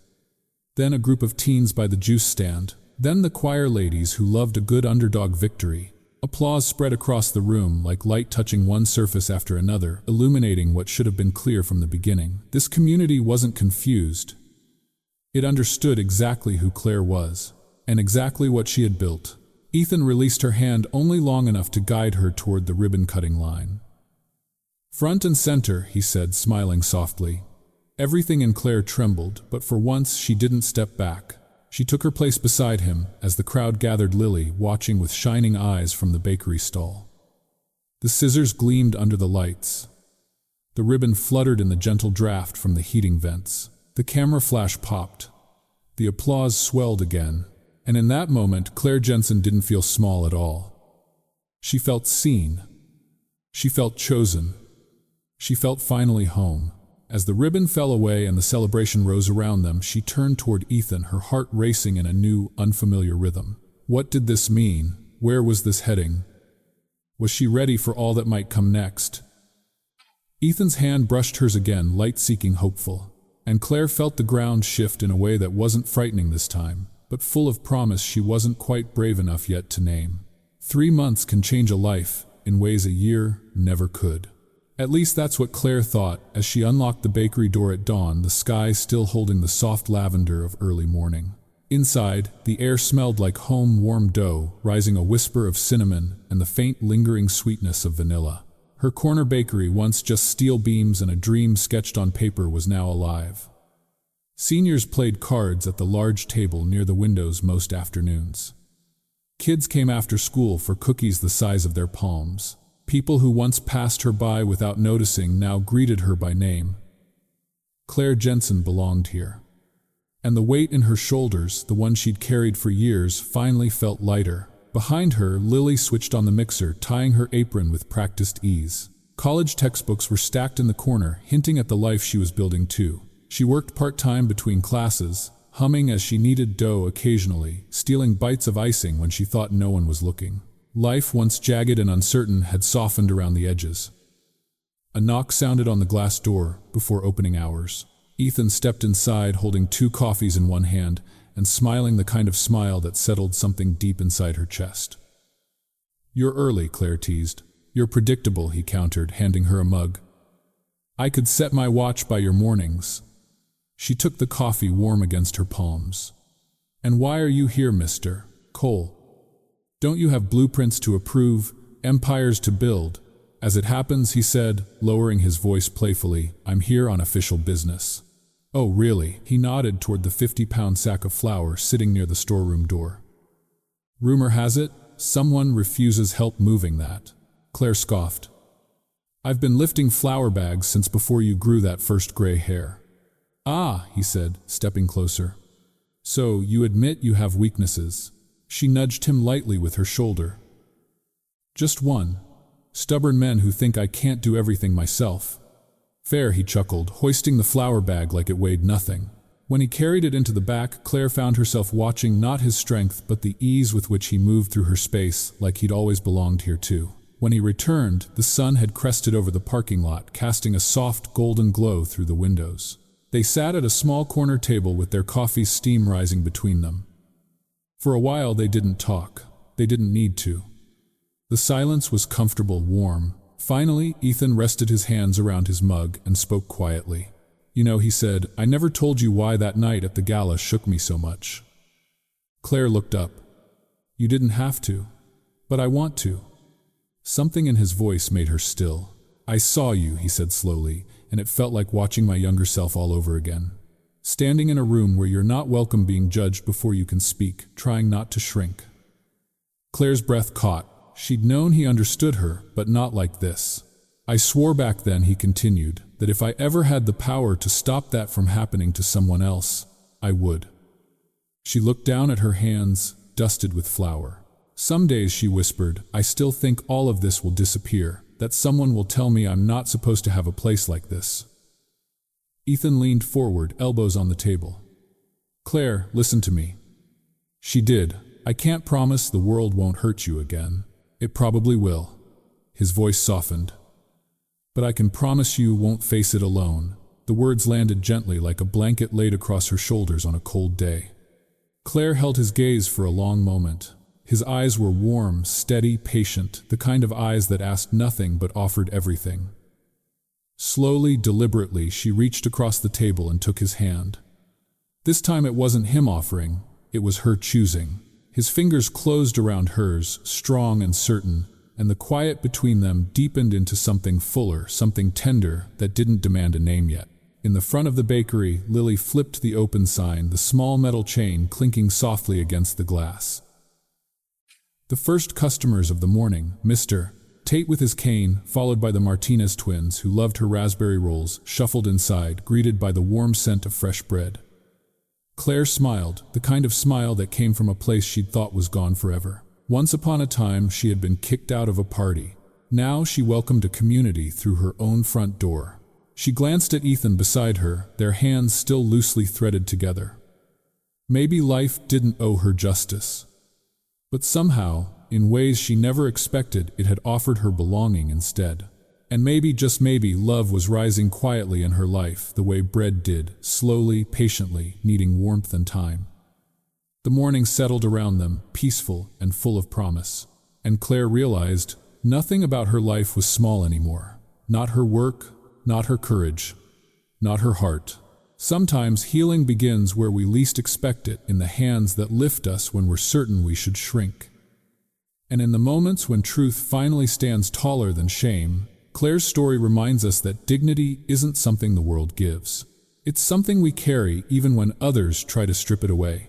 Speaker 1: Then a group of teens by the juice stand. Then the choir ladies who loved a good underdog victory. Applause spread across the room like light touching one surface after another, illuminating what should have been clear from the beginning. This community wasn't confused. It understood exactly who Claire was, and exactly what she had built. Ethan released her hand only long enough to guide her toward the ribbon-cutting line. "Front and center," he said, smiling softly. Everything in Claire trembled, but for once she didn't step back. She took her place beside him as the crowd gathered, Lily watching with shining eyes from the bakery stall. The scissors gleamed under the lights. The ribbon fluttered in the gentle draft from the heating vents. The camera flash popped. The applause swelled again, and in that moment Claire Jensen didn't feel small at all. She felt seen. She felt chosen. She felt finally home. As the ribbon fell away and the celebration rose around them, she turned toward Ethan, her heart racing in a new, unfamiliar rhythm. What did this mean? Where was this heading? Was she ready for all that might come next? Ethan's hand brushed hers again, light-seeking, hopeful. And Claire felt the ground shift in a way that wasn't frightening this time, but full of promise she wasn't quite brave enough yet to name. 3 months can change a life in ways a year never could. At least that's what Claire thought as she unlocked the bakery door at dawn, the sky still holding the soft lavender of early morning. Inside, the air smelled like home warm dough, rising a whisper of cinnamon and the faint lingering sweetness of vanilla. Her corner bakery, once just steel beams and a dream sketched on paper, was now alive. Seniors played cards at the large table near the windows most afternoons. Kids came after school for cookies the size of their palms. People who once passed her by without noticing now greeted her by name. Claire Jensen belonged here. And the weight in her shoulders, the one she'd carried for years, finally felt lighter. Behind her, Lily switched on the mixer, tying her apron with practiced ease. College textbooks were stacked in the corner, hinting at the life she was building too. She worked part-time between classes, humming as she kneaded dough occasionally, stealing bites of icing when she thought no one was looking. Life, once jagged and uncertain, had softened around the edges. A knock sounded on the glass door before opening hours. Ethan stepped inside, holding 2 coffees in one hand and smiling the kind of smile that settled something deep inside her chest. "You're early," Claire teased. "You're predictable," he countered, handing her a mug. "I could set my watch by your mornings." She took the coffee warm against her palms. "And why are you here, Mr. Cole? Don't you have blueprints to approve, empires to build?" "As it happens," he said, lowering his voice playfully, "I'm here on official business." "Oh, really?" He nodded toward the 50-pound sack of flour sitting near the storeroom door. "Rumor has it, someone refuses help moving that." Claire scoffed. "I've been lifting flour bags since before you grew that first gray hair." "Ah," he said, stepping closer. "So you admit you have weaknesses." She nudged him lightly with her shoulder. "Just one. Stubborn men who think I can't do everything myself." "Fair," he chuckled, hoisting the flour bag like it weighed nothing. When he carried it into the back, Claire found herself watching not his strength but the ease with which he moved through her space, like he'd always belonged here too. When he returned, the sun had crested over the parking lot, casting a soft golden glow through the windows. They sat at a small corner table with their coffee's steam rising between them. For a while they didn't talk. They didn't need to. The silence was comfortable, warm. Finally, Ethan rested his hands around his mug and spoke quietly. "You know," he said, "I never told you why that night at the gala shook me so much." Claire looked up. "You didn't have to. But I want to." Something in his voice made her still. "I saw you," he said slowly, and it felt like watching my younger self all over again. Standing in a room where you're not welcome, being judged before you can speak, trying not to shrink. Claire's breath caught. She'd known he understood her, but not like this. "I swore back then," he continued, "that if I ever had the power to stop that from happening to someone else, I would." She looked down at her hands, dusted with flour. "Some days," she whispered, "I still think all of this will disappear, that someone will tell me I'm not supposed to have a place like this." Ethan leaned forward, elbows on the table. "Claire, listen to me." She did. "I can't promise the world won't hurt you again. It probably will." His voice softened. "But I can promise you won't face it alone." The words landed gently, like a blanket laid across her shoulders on a cold day. Claire held his gaze for a long moment. His eyes were warm, steady, patient, the kind of eyes that asked nothing but offered everything. Slowly, deliberately, she reached across the table and took his hand. This time it wasn't him offering, it was her choosing. His fingers closed around hers, strong and certain, and the quiet between them deepened into something fuller, something tender that didn't demand a name yet. In the front of the bakery, Lily flipped the open sign, the small metal chain clinking softly against the glass. The first customers of the morning, Mr. Tate with his cane, followed by the Martinez twins, who loved her raspberry rolls, shuffled inside, greeted by the warm scent of fresh bread. Claire smiled, the kind of smile that came from a place she'd thought was gone forever. Once upon a time, she had been kicked out of a party. Now she welcomed a community through her own front door. She glanced at Ethan beside her, their hands still loosely threaded together. Maybe life didn't owe her justice. But somehow, in ways she never expected, it had offered her belonging instead. And maybe, just maybe, love was rising quietly in her life, the way bread did, slowly, patiently, needing warmth and time. The morning settled around them, peaceful and full of promise. And Claire realized nothing about her life was small anymore. Not her work, not her courage, not her heart. Sometimes healing begins where we least expect it, in the hands that lift us when we're certain we should shrink. And in the moments when truth finally stands taller than shame, Claire's story reminds us that dignity isn't something the world gives. It's something we carry even when others try to strip it away.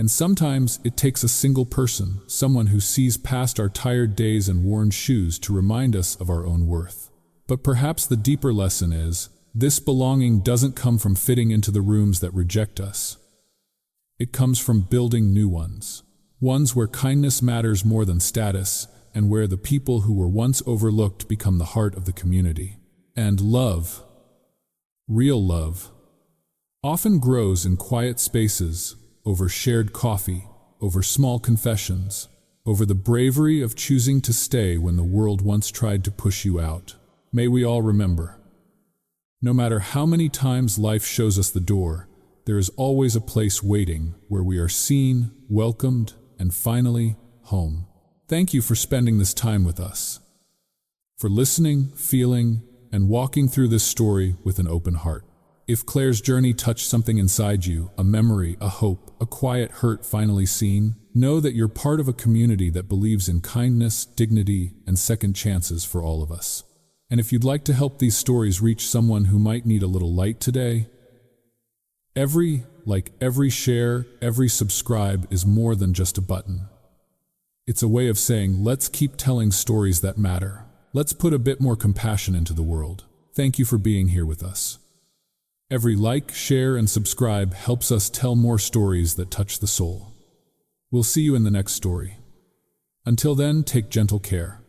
Speaker 1: And sometimes it takes a single person, someone who sees past our tired days and worn shoes to remind us of our own worth. But perhaps the deeper lesson is, this belonging doesn't come from fitting into the rooms that reject us. It comes from building new ones. Ones where kindness matters more than status, and where the people who were once overlooked become the heart of the community. And love, real love, often grows in quiet spaces, over shared coffee, over small confessions, over the bravery of choosing to stay when the world once tried to push you out. May we all remember, no matter how many times life shows us the door, there is always a place waiting where we are seen, welcomed, and finally, home. Thank you for spending this time with us, for listening, feeling, and walking through this story with an open heart. If Claire's journey touched something inside you, a memory, a hope, a quiet hurt finally seen, know that you're part of a community that believes in kindness, dignity, and second chances for all of us. And if you'd like to help these stories reach someone who might need a little light today, every like, every share, every subscribe is more than just a button. It's a way of saying, let's keep telling stories that matter. Let's put a bit more compassion into the world. Thank you for being here with us. Every like, share, and subscribe helps us tell more stories that touch the soul. We'll see you in the next story. Until then, take gentle care.